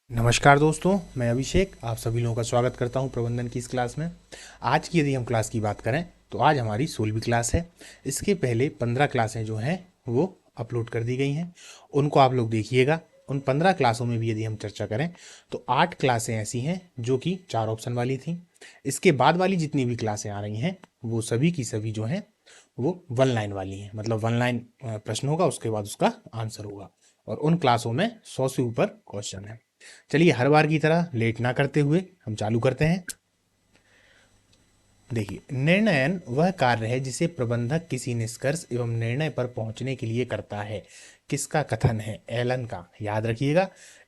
नमस्कार दोस्तों, मैं अभिषेक आप सभी लोगों का स्वागत करता हूं प्रबंधन की इस क्लास में। आज की यदि हम क्लास की बात करें तो आज हमारी 16वीं क्लास है। इसके पहले 15 क्लासें जो हैं वो अपलोड कर दी गई हैं, उनको आप लोग देखिएगा। उन 15 क्लासों में भी यदि हम चर्चा करें तो 8 क्लासें ऐसी हैं जो कि 4 ऑप्शन वाली थी। इसके बाद वाली जितनी भी क्लासें आ रही हैं वो सभी की सभी जो हैं वो 1 लाइन वाली हैं, मतलब 1 लाइन प्रश्न होगा, उसके बाद उसका आंसर होगा। और उन क्लासों में 100 से ऊपर क्वेश्चन है। चलिए हर बार की तरह लेट ना करते हुए हम चालू करते हैं। देखिए, निर्णयन वह कार्य है जिसे प्रबंधक किसी निष्कर्ष एवं निर्णय पर पहुंचने के लिए करता है। किसका कथन है? एलन का। याद रखिएगा,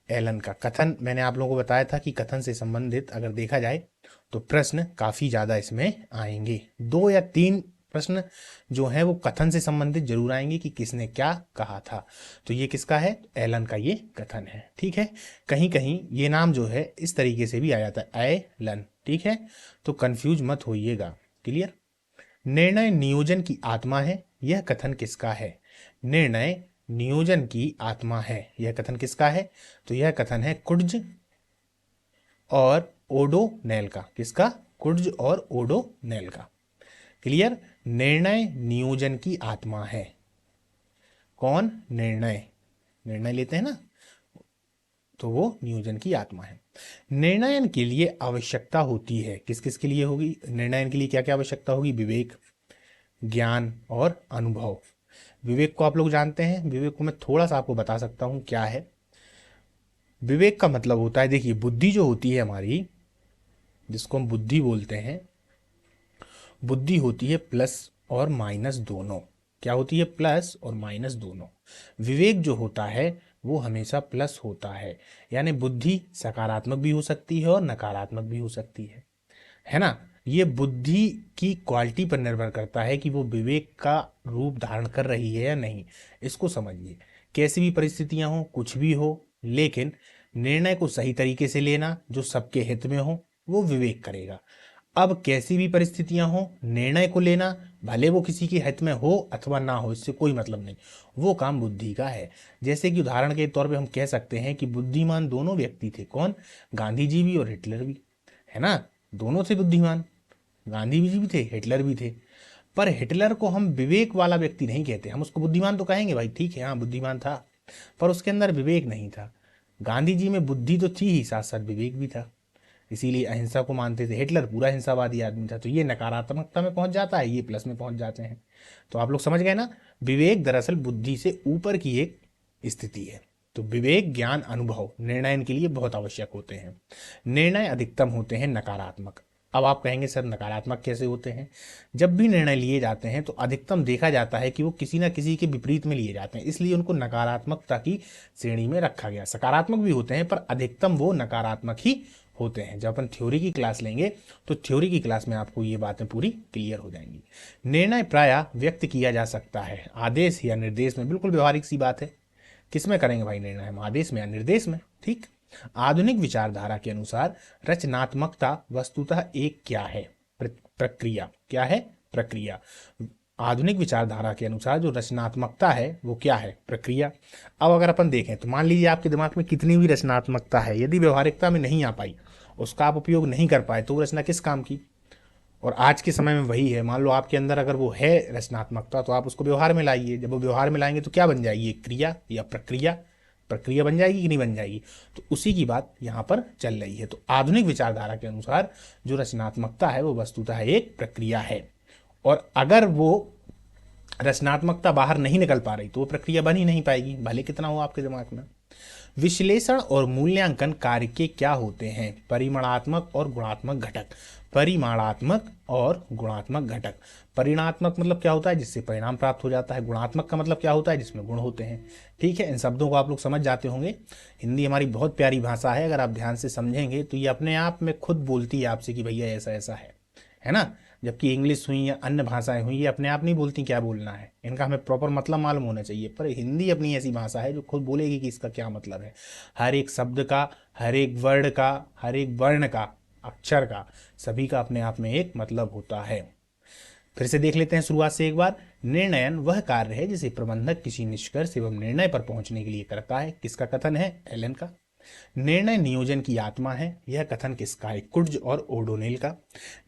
एलन का कथन। मैंने आप लोगों को बताया था कि कथन से संबंधित अगर देखा जाए तो प्रश्न काफी ज्यादा इसमें आएंगे। 2 या 3 प्रश्न जो है वो कथन से संबंधित जरूर आएंगे कि किसने क्या कहा था। तो ये किसका है? एलन का ये कथन है। ठीक है, कहीं कहीं ये नाम जो है इस तरीके से भी आ जाता है, एलन। ठीक है, तो कंफ्यूज मत होइएगा। क्लियर? निर्णय नियोजन की आत्मा है, यह कथन किसका है? निर्णय नियोजन की आत्मा है, यह कथन किसका है? तो यह कथन है कुड्ज और ओडोनेल का। किसका? कुड्ज और ओडोनेल का। क्लियर? निर्णय नियोजन की आत्मा है। कौन? निर्णय। निर्णय लेते हैं ना, तो वो नियोजन की आत्मा है। निर्णयन के लिए आवश्यकता होती है, किस किस के लिए होगी? निर्णयन के लिए क्या क्या आवश्यकता होगी? विवेक, ज्ञान और अनुभव। विवेक को आप लोग जानते हैं, विवेक को मैं थोड़ा सा आपको बता सकता हूं क्या है। विवेक का मतलब होता है, देखिए, बुद्धि जो होती है हमारी, जिसको हम बुद्धि बोलते हैं, बुद्धि होती है प्लस और माइनस दोनों। क्या होती है? प्लस और माइनस दोनों। विवेक जो होता है वो हमेशा प्लस होता है, यानी बुद्धि सकारात्मक भी हो सकती है और नकारात्मक भी हो सकती है ना। ये बुद्धि की क्वालिटी पर निर्भर करता है कि वो विवेक का रूप धारण कर रही है या नहीं। इसको समझिए, कैसी भी परिस्थितियां हो, कुछ भी हो, लेकिन निर्णय को सही तरीके से लेना जो सबके हित में हो, वो विवेक करेगा। अब कैसी भी परिस्थितियां हो, निर्णय को लेना भले वो किसी के हित में हो अथवा ना हो, इससे कोई मतलब नहीं, वो काम बुद्धि का है। जैसे कि उदाहरण के तौर पे हम कह सकते हैं कि बुद्धिमान दोनों व्यक्ति थे। कौन? गांधी जी भी और हिटलर भी, है ना। दोनों थे बुद्धिमान, गांधी जी भी थे, हिटलर भी थे। पर हिटलर को हम विवेक वाला व्यक्ति नहीं कहते, हम उसको बुद्धिमान तो कहेंगे, भाई ठीक है, हाँ बुद्धिमान था, पर उसके अंदर विवेक नहीं था। गांधी जी में बुद्धि तो थी ही, साथ साथ विवेक भी था, इसीलिए अहिंसा को मानते थे। हिटलर पूरा हिंसावादी आदमी था। तो ये नकारात्मकता में पहुंच जाता है, ये प्लस में पहुंच जाते हैं। तो आप लोग समझ गए ना, विवेक दरअसल बुद्धि से ऊपर की एक स्थिति है। तो विवेक, ज्ञान, अनुभव निर्णय के लिए बहुत आवश्यक होते हैं। निर्णय अधिकतम होते हैं नकारात्मक। अब आप कहेंगे सर नकारात्मक कैसे होते हैं? जब भी निर्णय लिए जाते हैं तो अधिकतम देखा जाता है कि वो किसी ना किसी के विपरीत में लिए जाते हैं, इसलिए उनको नकारात्मकता की श्रेणी में रखा गया। सकारात्मक भी होते हैं पर अधिकतम वो नकारात्मक ही होते हैं। जब अपन थ्योरी की क्लास लेंगे तो थ्योरी की क्लास में आपको ये बातें पूरी क्लियर हो जाएंगी। निर्णय प्रायः व्यक्त किया जा सकता है आदेश या निर्देश में। बिल्कुल व्यवहारिक सी बात है। किस में करेंगे भाई निर्णय? हम आदेश में या निर्देश में। ठीक। आधुनिक विचारधारा के अनुसार रचनात्मकता वस्तुतः एक क्या है? प्रक्रिया। क्या है? प्रक्रिया। आधुनिक विचारधारा के अनुसार जो रचनात्मकता है वो क्या है? प्रक्रिया। अब अगर अपन देखें तो मान लीजिए आपके दिमाग में कितनी भी रचनात्मकता है, यदि व्यवहारिकता में नहीं आ पाई, उसका आप उपयोग नहीं कर पाए, तो वो रचना किस काम की? और आज के समय में वही है। मान लो आपके अंदर अगर वो है रचनात्मकता, तो आप उसको व्यवहार में लाइए। जब वो व्यवहार में लाएंगे तो क्या बन जाएगी? एक क्रिया या प्रक्रिया। प्रक्रिया बन जाएगी कि नहीं बन जाएगी? तो उसी की बात यहाँ पर चल रही है। तो आधुनिक विचारधारा के अनुसार जो रचनात्मकता है वो वस्तुतः एक प्रक्रिया है, और अगर वो रचनात्मकता बाहर नहीं निकल पा रही तो वो प्रक्रिया बन ही नहीं पाएगी, भले कितना हो आपके दिमाग में। विश्लेषण और मूल्यांकन कार्य के क्या होते हैं? परिमाणात्मक और गुणात्मक घटक। परिमाणात्मक और गुणात्मक घटक। परिणात्मक मतलब क्या होता है? जिससे परिणाम प्राप्त हो जाता है। गुणात्मक का मतलब क्या होता है? जिसमें गुण होते हैं। ठीक है, इन शब्दों को आप लोग समझ जाते होंगे। हिंदी हमारी बहुत प्यारी भाषा है, अगर आप ध्यान से समझेंगे तो ये अपने आप में खुद बोलती है आपसे कि भैया ऐसा ऐसा है ना। जबकि इंग्लिश हुई या अन्य भाषाएं हुई, ये अपने आप नहीं बोलती क्या बोलना है, इनका हमें प्रॉपर मतलब मालूम होना चाहिए। पर हिंदी अपनी ऐसी भाषा है जो खुद बोलेगी कि इसका क्या मतलब है। हर एक शब्द का, हर एक वर्ड का, हर एक वर्ण का, अक्षर का, सभी का अपने आप में एक मतलब होता है। फिर से देख लेते हैं शुरुआत से एक बार। निर्णयन वह कार्य है जिसे प्रबंधक किसी निष्कर्ष एवं निर्णय पर पहुंचने के लिए करता है। किसका कथन है? एलन का। निर्णय नियोजन की आत्मा है, यह कथन किसका है? कुर्ज और ओडोनेल का।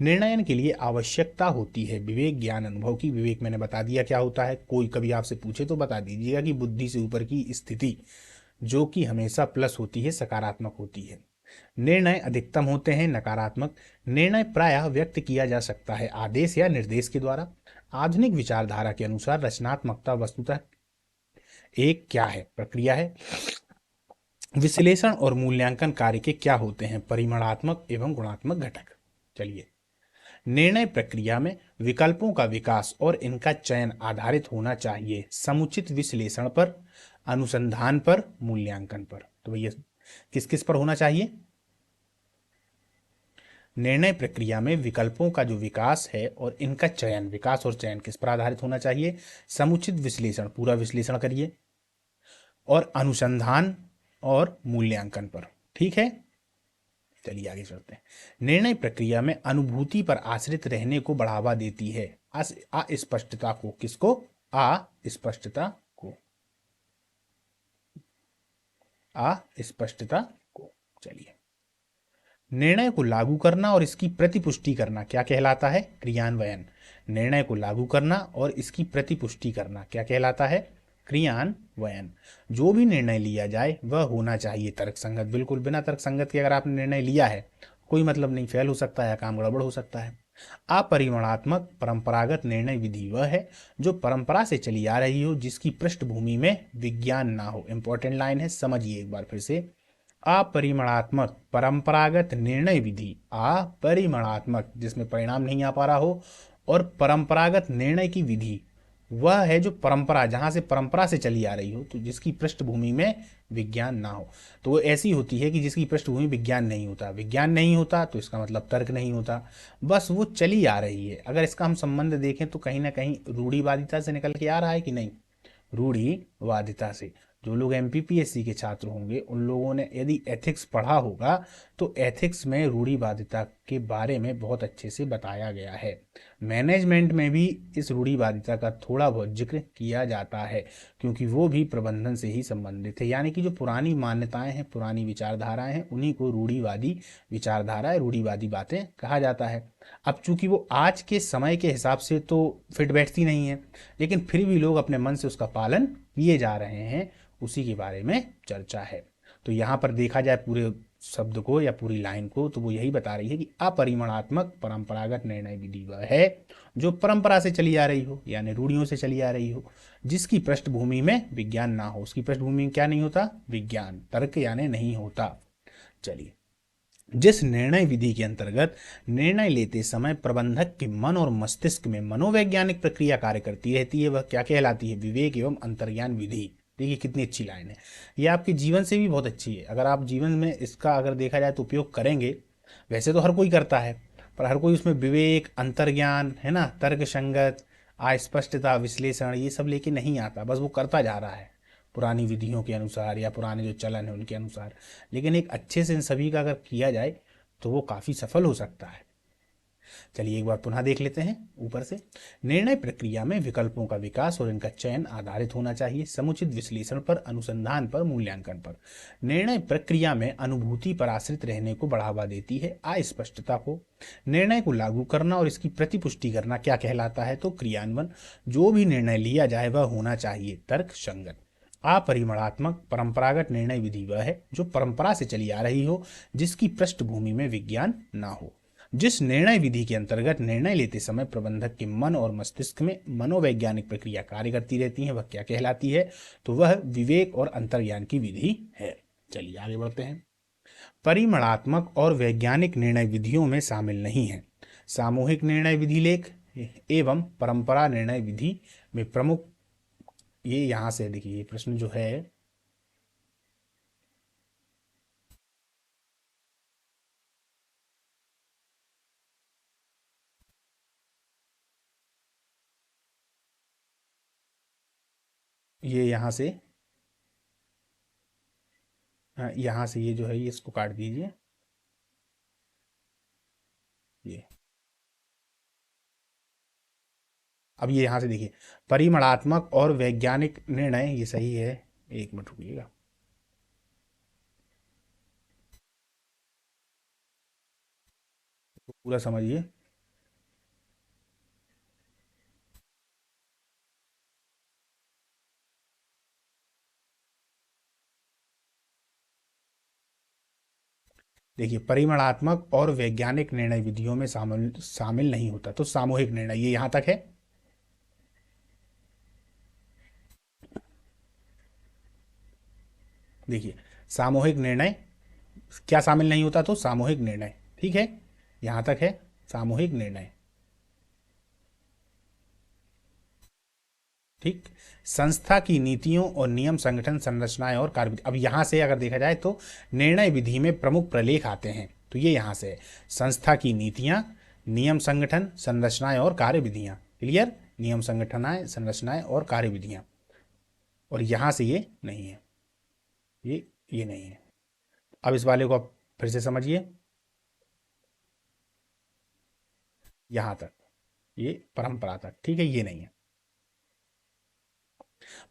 निर्णयन के लिए आवश्यकता होती है विवेक, ज्ञान, अनुभव की। विवेक मैंने बता दिया क्या होता है, कोई कभी आपसे पूछे तो बता दीजिएगा कि बुद्धि से ऊपर की स्थिति जो कि हमेशा प्लस होती है, सकारात्मक होती है। निर्णय अधिकतम होते हैं, नकारात्मक। निर्णय प्रायः व्यक्त किया जा सकता है आदेश या निर्देश के द्वारा। आधुनिक विचारधारा के अनुसार रचनात्मकता वस्तुतः एक क्या है? प्रक्रिया है। विश्लेषण और मूल्यांकन कार्य के क्या होते हैं? परिमाणात्मक एवं गुणात्मक घटक। चलिए, निर्णय प्रक्रिया में विकल्पों का विकास और इनका चयन आधारित होना चाहिए समुचित विश्लेषण पर, अनुसंधान पर, मूल्यांकन पर। तो भैया किस किस पर होना चाहिए? निर्णय प्रक्रिया में विकल्पों का जो विकास है और इनका चयन, विकास और चयन किस पर आधारित होना चाहिए? समुचित विश्लेषण, पूरा विश्लेषण करिए, और अनुसंधान और मूल्यांकन पर। ठीक है, चलिए आगे चलते हैं। निर्णय प्रक्रिया में अनुभूति पर आश्रित रहने को बढ़ावा देती है अस्पष्टता को। किसको? अस्पष्टता को, अस्पष्टता को। चलिए, निर्णय को लागू करना और इसकी प्रतिपुष्टि करना क्या कहलाता है? क्रियान्वयन। निर्णय को लागू करना और इसकी प्रतिपुष्टि करना क्या कहलाता है? क्रियान्वयन। जो भी निर्णय लिया जाए वह होना चाहिए तर्कसंगत। बिल्कुल बिना तर्कसंगत के अगर आपने निर्णय लिया है, कोई मतलब नहीं, फेल हो सकता है, काम गड़बड़ हो सकता है। अपरिमाणात्मक परंपरागत निर्णय विधि वह है जो परंपरा से चली आ रही हो, जिसकी पृष्ठभूमि में विज्ञान ना हो। इंपॉर्टेंट लाइन है, समझिए एक बार फिर से। अपरिमाणात्मक परंपरागत निर्णय विधि, अपरिमाणात्मक जिसमें परिणाम नहीं आ पा रहा हो, और परंपरागत निर्णय की विधि वह है जो परंपरा, जहां से परंपरा से चली आ रही हो, तो जिसकी पृष्ठभूमि में विज्ञान ना हो। तो वो ऐसी होती है कि जिसकी पृष्ठभूमि विज्ञान नहीं होता। विज्ञान नहीं होता तो इसका मतलब तर्क नहीं होता, बस वो चली आ रही है। अगर इसका हम संबंध देखें तो कहीं ना कहीं रूढ़िवादिता से निकल के आ रहा है कि नहीं? रूढ़िवादिता से। जो लोग एमपीपीएससी के छात्र होंगे उन लोगों ने यदि एथिक्स पढ़ा होगा तो एथिक्स में रूढ़िवादिता के बारे में बहुत अच्छे से बताया गया है। मैनेजमेंट में भी इस रूढ़िवादिता का थोड़ा बहुत जिक्र किया जाता है, क्योंकि वो भी प्रबंधन से ही संबंधित है। यानी कि जो पुरानी मान्यताएं हैं, पुरानी विचारधाराएं हैं, उन्हीं को रूढ़िवादी विचारधारा, रूढ़िवादी बातें कहा जाता है। अब चूंकि वो आज के समय के हिसाब से तो फिट बैठती नहीं है, लेकिन फिर भी लोग अपने मन से उसका पालन किए जा रहे हैं, उसी के बारे में चर्चा है। तो यहाँ पर देखा जाए पूरे शब्द को या पूरी लाइन को, तो वो यही बता रही है कि अपरिमाणात्मक परंपरागत निर्णय विधि वह है जो परंपरा से चली आ रही हो, यानी रूढ़ियों से चली आ रही हो, जिसकी पृष्ठभूमि में विज्ञान ना हो। उसकी पृष्ठभूमि में क्या नहीं होता? विज्ञान, तर्क यानी नहीं होता। चलिए, जिस निर्णय विधि के अंतर्गत निर्णय लेते समय प्रबंधक के मन और मस्तिष्क में मनोवैज्ञानिक प्रक्रिया कार्य करती रहती है, वह क्या कहलाती है? विवेक एवं अंतर्ज्ञान विधि। देखिए कितनी अच्छी लाइन है, ये आपके जीवन से भी बहुत अच्छी है। अगर आप जीवन में इसका अगर देखा जाए तो उपयोग करेंगे, वैसे तो हर कोई करता है, पर हर कोई उसमें विवेक, अंतर्ज्ञान, है ना, तर्क संगत, अस्पष्टता, विश्लेषण, ये सब लेके नहीं आता, बस वो करता जा रहा है पुरानी विधियों के अनुसार या पुराने जो चलन है उनके अनुसार। लेकिन एक अच्छे से इन सभी का अगर किया जाए तो वो काफ़ी सफल हो सकता है। चलिए एक बार पुनः देख लेते हैं ऊपर से। निर्णय प्रक्रिया में विकल्पों का विकास और इनका चयन आधारित होना चाहिए समुचित विश्लेषण पर, अनुसंधान पर, मूल्यांकन पर। निर्णय प्रक्रिया में अनुभूति पर आश्रित रहने को बढ़ावा देती है अस्पष्टता को। निर्णय को लागू करना और इसकी प्रतिपुष्टि करना क्या कहलाता है? तो क्रियान्वयन। जो भी निर्णय लिया जाए वह होना चाहिए तर्क संगत। अपरिमाणात्मक परंपरागत निर्णय विधि वह है जो परंपरा से चली आ रही हो, जिसकी पृष्ठभूमि में विज्ञान ना हो। जिस निर्णय विधि के अंतर्गत निर्णय लेते समय प्रबंधक के मन और मस्तिष्क में मनोवैज्ञानिक प्रक्रिया कार्य करती रहती है, वह क्या कहलाती है? तो वह विवेक और अंतर्ज्ञान की विधि है। चलिए आगे बढ़ते हैं। परिमाणात्मक और वैज्ञानिक निर्णय विधियों में शामिल नहीं है सामूहिक निर्णय विधि लेख एवं परंपरा निर्णय विधि में प्रमुख। ये यहाँ से देखिए, ये प्रश्न जो है, ये यहाँ से, हाँ, यहाँ से ये जो है, ये इसको काट दीजिए। ये अब ये यहाँ से देखिए, परिमाणात्मक और वैज्ञानिक निर्णय, ये सही है। एक मिनट रुकिएगा। पूरा समझिए। देखिए, परिमाणात्मक और वैज्ञानिक निर्णय विधियों में शामिल शामिल नहीं होता, तो सामूहिक निर्णय, ये यहां तक है। देखिए, सामूहिक निर्णय क्या शामिल नहीं होता, तो सामूहिक निर्णय, ठीक है, यहां तक है सामूहिक निर्णय। ठीक। संस्था की नीतियों और नियम, संगठन, संरचनाएं और कार्य, अब यहां से अगर देखा जाए तो निर्णय विधि में प्रमुख प्रलेख आते हैं, तो ये यहां से है, संस्था की नीतियां, नियम, संगठन, संरचनाएं और कार्य विधियां। क्लियर, नियम, संगठनाएं, संरचनाएं और कार्य विधियां, और यहां से ये नहीं है, ये नहीं है। अब इस वाले को आप फिर से समझिए, यहां तक, ये परंपरा तक, ठीक है, ये नहीं है।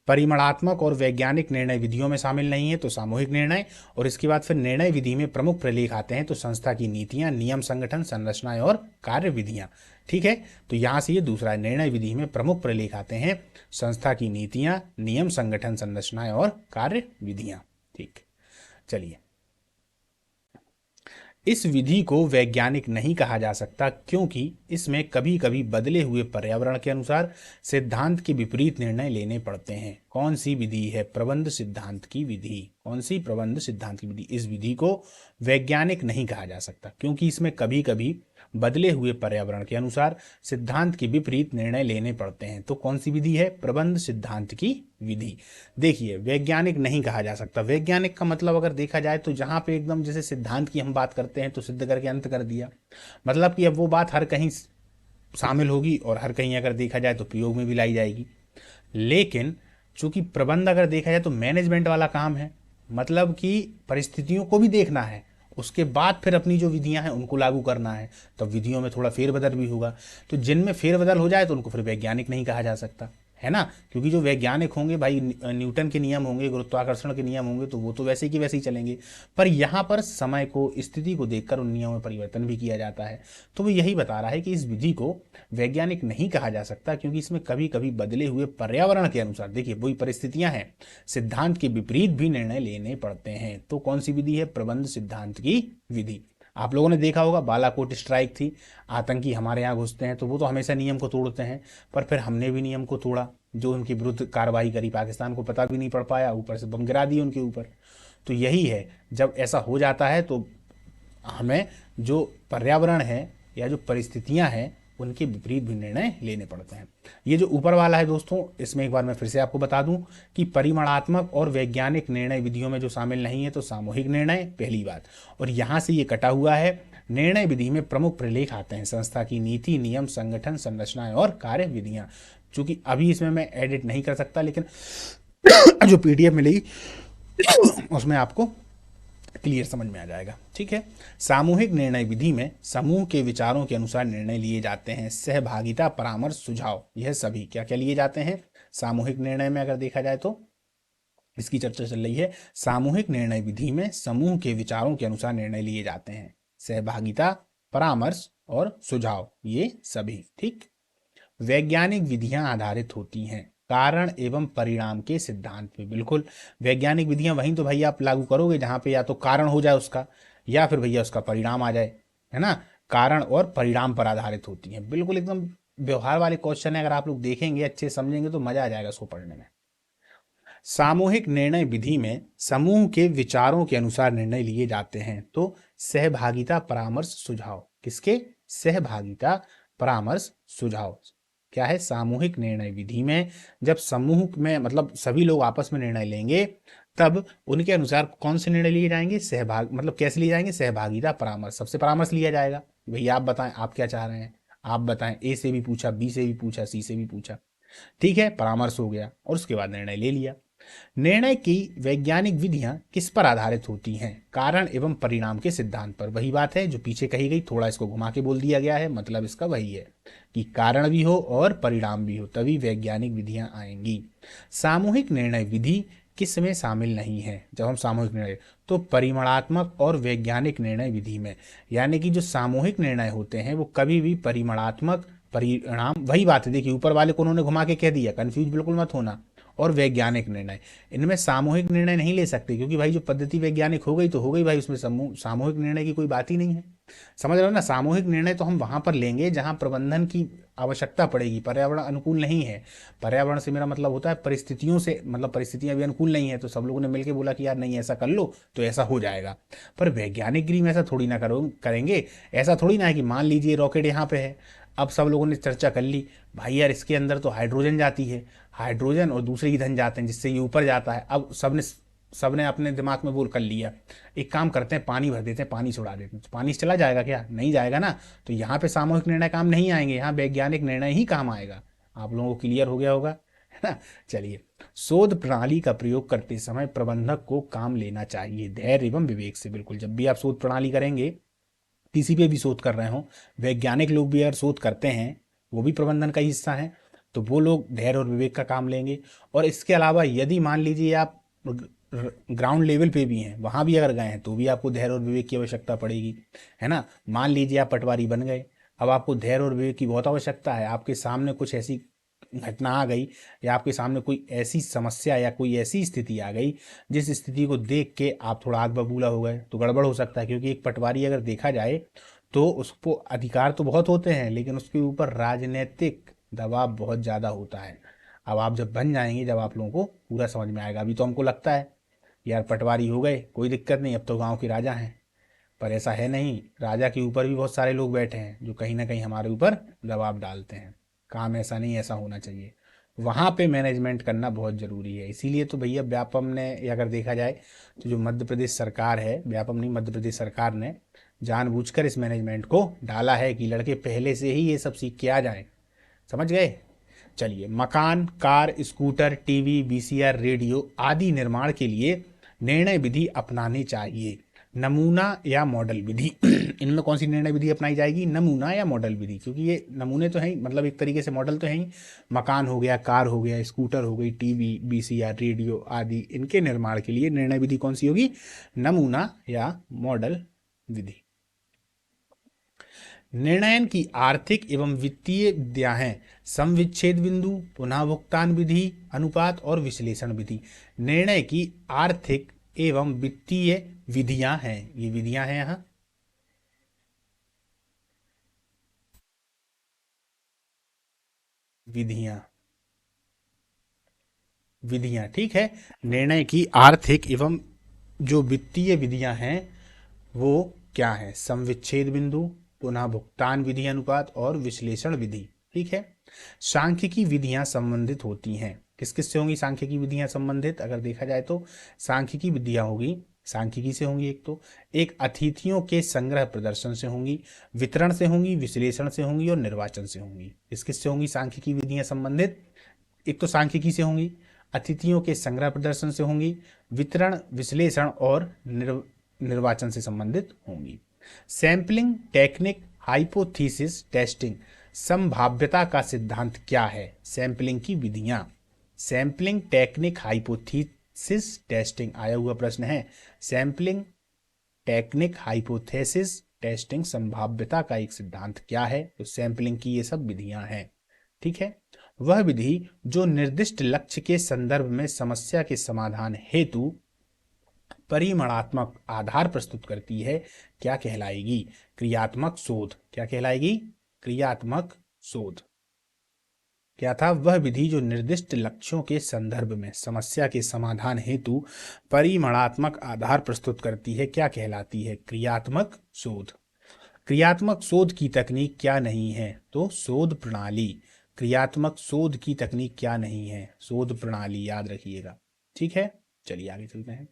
परिमाणात्मक और वैज्ञानिक निर्णय विधियों में शामिल नहीं है, तो सामूहिक निर्णय। और इसके बाद फिर निर्णय विधि में प्रमुख प्रलेख आते हैं, तो संस्था की नीतियां, नियम, संगठन, संरचनाएं और कार्य विधियां। ठीक है, तो यहां से ये दूसरा है, निर्णय विधि में प्रमुख प्रलेख आते हैं, संस्था की नीतियां, नियम, संगठन, संरचनाएं और कार्य विधियां। ठीक, चलिए, इस विधि को वैज्ञानिक नहीं कहा जा सकता क्योंकि इसमें कभी कभी बदले हुए पर्यावरण के अनुसार सिद्धांत के विपरीत निर्णय लेने पड़ते हैं। कौन सी विधि है? प्रबंध सिद्धांत की विधि। कौन सी? प्रबंध सिद्धांत की विधि। इस विधि को वैज्ञानिक नहीं कहा जा सकता क्योंकि इसमें कभी कभी बदले हुए पर्यावरण के अनुसार सिद्धांत के विपरीत निर्णय लेने पड़ते हैं। तो कौन सी विधि है? प्रबंध सिद्धांत की विधि। देखिए, वैज्ञानिक नहीं कहा जा सकता, वैज्ञानिक का मतलब अगर देखा जाए तो जहां पे एकदम जैसे सिद्धांत की हम बात करते हैं तो सिद्ध करके अंत कर दिया, मतलब कि अब वो बात हर कहीं शामिल होगी और हर कहीं अगर देखा जाए तो प्रयोग में भी लाई जाएगी। लेकिन चूंकि प्रबंध अगर देखा जाए तो मैनेजमेंट वाला काम है, मतलब कि परिस्थितियों को भी देखना है, उसके बाद फिर अपनी जो विधियां हैं उनको लागू करना है, तो विधियों में थोड़ा फेरबदल भी होगा। तो जिनमें फेरबदल हो जाए तो उनको फिर वैज्ञानिक नहीं कहा जा सकता, है ना, क्योंकि जो वैज्ञानिक होंगे भाई, न्यूटन के नियम होंगे, गुरुत्वाकर्षण के नियम होंगे, तो वो तो वैसे की वैसे ही चलेंगे। पर यहाँ पर समय को, स्थिति को देखकर उन नियमों में परिवर्तन भी किया जाता है। तो वो यही बता रहा है कि इस विधि को वैज्ञानिक नहीं कहा जा सकता क्योंकि इसमें कभी कभी बदले हुए पर्यावरण के अनुसार, देखिए वही परिस्थितियां हैं, सिद्धांत के विपरीत भी निर्णय लेने पड़ते हैं। तो कौन सी विधि है? प्रबंध सिद्धांत की विधि। आप लोगों ने देखा होगा, बालाकोट स्ट्राइक थी, आतंकी हमारे यहाँ घुसते हैं तो वो तो हमेशा नियम को तोड़ते हैं, पर फिर हमने भी नियम को तोड़ा, जो उनके विरुद्ध कार्रवाई करी, पाकिस्तान को पता भी नहीं पड़ पाया, ऊपर से बम गिरा दिए उनके ऊपर। तो यही है, जब ऐसा हो जाता है तो हमें जो पर्यावरण है या जो परिस्थितियां हैं उनके विपरीत भी निर्णय लेने पड़ते हैं। ये जो ऊपर वाला है दोस्तों, इसमें एक बार मैं फिर से आपको बता दूं कि परिमाणात्मक और वैज्ञानिक निर्णय विधियों में जो शामिल नहीं है तो सामूहिक निर्णय, पहली बात। और यहां से ये कटा हुआ है, निर्णय विधि में प्रमुख प्रलेख आते हैं, संस्था की नीति, नियम, संगठन, संरचनाएं और कार्य विधियां। चूंकि अभी इसमें मैं एडिट नहीं कर सकता, लेकिन जो पीडीएफ मिलेगी उसमें आपको क्लियर समझ में आ जाएगा। ठीक है, सामूहिक निर्णय विधि में समूह के विचारों के अनुसार निर्णय लिए जाते हैं, सहभागिता, परामर्श, सुझाव, यह सभी क्या क्या लिए जाते हैं सामूहिक निर्णय में? अगर देखा जाए तो इसकी चर्चा चल रही है, सामूहिक निर्णय विधि में समूह के विचारों के अनुसार निर्णय लिए जाते हैं, सहभागिता, परामर्श और सुझाव, ये सभी। ठीक, वैज्ञानिक विधियां आधारित होती हैं कारण एवं परिणाम के सिद्धांत पे। बिल्कुल, वैज्ञानिक विधियां वहीं तो भैया आप लागू करोगे जहां पे या तो कारण हो जाए उसका, या फिर भैया उसका परिणाम आ जाए, है ना, कारण और परिणाम पर आधारित होती हैं। बिल्कुल एकदम व्यवहार वाले क्वेश्चन है, अगर आप लोग देखेंगे, अच्छे समझेंगे तो मजा आ जाएगा उसको पढ़ने में। सामूहिक निर्णय विधि में समूह के विचारों के अनुसार निर्णय लिए जाते हैं, तो सहभागिता, परामर्श, सुझाव, किसके? सहभागिता, परामर्श, सुझाव। क्या है? सामूहिक निर्णय विधि में जब समूह में, मतलब सभी लोग आपस में निर्णय लेंगे, तब उनके अनुसार कौन से निर्णय लिए जाएंगे? सहभाग, मतलब कैसे लिए जाएंगे? सहभागिता, परामर्श, सबसे परामर्श लिया जाएगा, भैया आप बताएं आप क्या चाह रहे हैं, आप बताएं। ए से भी पूछा, बी से भी पूछा, सी से भी पूछा, ठीक है, परामर्श हो गया और उसके बाद निर्णय ले लिया। निर्णय की वैज्ञानिक विधियां किस पर आधारित होती हैं? कारण एवं परिणाम के सिद्धांत पर। वही बात है जो पीछे कही गई, थोड़ा इसको घुमा के बोल दिया गया है, मतलब इसका वही है कि कारण भी हो और परिणाम भी हो, तभी वैज्ञानिक विधियां आएंगी। सामूहिक निर्णय विधि किस में शामिल नहीं है जब हम सामूहिक निर्णय, तो परिमाणात्मक और वैज्ञानिक निर्णय विधि में। यानी कि जो सामूहिक निर्णय होते हैं वो कभी भी परिमाणात्मक परिणाम, वही बात है, देखिए ऊपर वाले को उन्होंने घुमा के कह दिया, कंफ्यूज बिल्कुल मत होना। और वैज्ञानिक निर्णय, इनमें सामूहिक निर्णय नहीं ले सकते, क्योंकि भाई जो पद्धति वैज्ञानिक हो गई तो हो गई भाई, उसमें सामूहिक निर्णय की कोई बात ही नहीं है। समझ रहे हो ना, सामूहिक निर्णय तो हम वहां पर लेंगे जहां प्रबंधन की आवश्यकता पड़ेगी, पर्यावरण अनुकूल नहीं है। पर्यावरण से मेरा मतलब होता है परिस्थितियों से, मतलब परिस्थितियां भी अनुकूल नहीं है तो सब लोगों ने मिलकर बोला कि यार नहीं ऐसा कर लो तो ऐसा हो जाएगा। पर वैज्ञानिक गिरी में ऐसा थोड़ी ना करेंगे। ऐसा थोड़ी ना है कि मान लीजिए रॉकेट यहाँ पे है, अब सब लोगों ने चर्चा कर ली, भाई यार इसके अंदर तो हाइड्रोजन जाती है, हाइड्रोजन और दूसरे ईंधन जाते हैं जिससे ये ऊपर जाता है। अब सबने अपने दिमाग में बोल कर लिया, एक काम करते हैं पानी भर देते हैं, पानी छुड़ा देते हैं, तो पानी से चला जाएगा क्या? नहीं जाएगा ना। तो यहाँ पे सामूहिक निर्णय काम नहीं आएंगे, यहाँ वैज्ञानिक निर्णय ही काम आएगा। आप लोगों को क्लियर हो गया होगा, है ना। चलिए, शोध प्रणाली का प्रयोग करते समय प्रबंधक को काम लेना चाहिए धैर्य एवं विवेक से। बिल्कुल, जब भी आप शोध प्रणाली करेंगे, किसी पे भी शोध कर रहे हो, वैज्ञानिक लोग भी अगर शोध करते हैं, वो भी प्रबंधन का ही हिस्सा है, तो वो लोग धैर्य और विवेक का काम लेंगे। और इसके अलावा यदि मान लीजिए आप ग्राउंड लेवल पे भी हैं, वहां भी अगर गए हैं, तो भी आपको धैर्य और विवेक की आवश्यकता पड़ेगी, है ना। मान लीजिए आप पटवारी बन गए, अब आपको धैर्य और विवेक की बहुत आवश्यकता है। आपके सामने कुछ ऐसी घटना आ गई, या आपके सामने कोई ऐसी समस्या या कोई ऐसी स्थिति आ गई जिस स्थिति को देख के आप थोड़ा आग बबूला हो गए, तो गड़बड़ हो सकता है। क्योंकि एक पटवारी अगर देखा जाए तो उसको अधिकार तो बहुत होते हैं, लेकिन उसके ऊपर राजनीतिक दबाव बहुत ज़्यादा होता है। अब आप जब बन जाएंगे, जब आप लोगों को पूरा समझ में आएगा। अभी तो हमको लगता है यार पटवारी हो गए कोई दिक्कत नहीं, अब तो गांव के राजा हैं। पर ऐसा है नहीं, राजा के ऊपर भी बहुत सारे लोग बैठे हैं जो कहीं ना कहीं हमारे ऊपर दबाव डालते हैं। काम ऐसा नहीं, ऐसा होना चाहिए। वहाँ पे मैनेजमेंट करना बहुत ज़रूरी है। इसीलिए तो भैया व्यापम ने, या अगर देखा जाए तो जो मध्य प्रदेश सरकार है, व्यापम नहीं मध्य प्रदेश सरकार ने जानबूझकर इस मैनेजमेंट को डाला है कि लड़के पहले से ही ये सब सीख के आ जाएं। समझ गए। चलिए, मकान, car, scooter, TV, VCR, radio आदि निर्माण के लिए निर्णय विधि अपनानी चाहिए, नमूना या मॉडल विधि। इनमें कौन सी निर्णय विधि अपनाई जाएगी? नमूना या मॉडल विधि, क्योंकि ये नमूने तो हैं, मतलब एक तरीके से मॉडल तो हैं ही। मकान हो गया, कार हो गया, स्कूटर हो गई, टीवी, वीसीआर, रेडियो आदि, इनके निर्माण के लिए निर्णय विधि कौन सी होगी? नमूना या मॉडल विधि। निर्णयन की आर्थिक एवं वित्तीय विधियां हैं समविच्छेद बिंदु, पुनः भुगतान विधि, अनुपात और विश्लेषण विधि। निर्णय की आर्थिक एवं वित्तीय विधियां हैं, ये विधियां हैं यहाँ विधियां, विधियां, ठीक है। निर्णय की आर्थिक एवं जो वित्तीय विधियां हैं वो क्या है? समविच्छेद बिंदु, पुनः भुगतान विधि, अनुपात और विश्लेषण विधि, ठीक है। सांख्यिकी विधियां संबंधित होती हैं, किस किस से होंगी सांख्यिकी विधियां संबंधित? अगर देखा जाए तो सांख्यिकी विधियां होगी, सांख्यिकी से होंगी, एक अतिथियों के संग्रह प्रदर्शन से होंगी, वितरण से होंगी, विश्लेषण से होंगी और निर्वाचन से होंगी। किस किस से होंगी सांख्यिकी विधियां संबंधित? एक तो सांख्यिकी से होंगी, अतिथियों के संग्रह प्रदर्शन से होंगी, वितरण, विश्लेषण और निर्वाचन से संबंधित होंगी। सैंपलिंग टेक्निक, हाइपोथेसिस टेस्टिंग, संभाव्यता का सिद्धांत क्या है? सैंपलिंग की विधियां, सैंपलिंग टेक्निक, हाइपोथेसिस टेस्टिंग, आया हुआ प्रश्न है। सैंपलिंग टेक्निक, हाइपोथेसिस टेस्टिंग, संभाव्यता का एक सिद्धांत क्या है? तो सैंपलिंग की ये सब विधियां हैं, ठीक है। वह विधि जो निर्दिष्ट लक्ष्य के संदर्भ में समस्या के समाधान हेतु परिमाणात्मक आधार प्रस्तुत करती है, क्या कहलाएगी? क्रियात्मक शोध। क्या कहलाएगी? क्रियात्मक शोध। क्या था? वह विधि जो निर्दिष्ट लक्ष्यों के संदर्भ में समस्या के समाधान हेतु परिमाणात्मक आधार प्रस्तुत करती है, क्या कहलाती है? क्रियात्मक शोध। क्रियात्मक शोध की तकनीक क्या नहीं है? तो शोध प्रणाली। क्रियात्मक शोध की तकनीक क्या नहीं है? शोध प्रणाली, याद रखिएगा, ठीक है। चलिए आगे चलते हैं।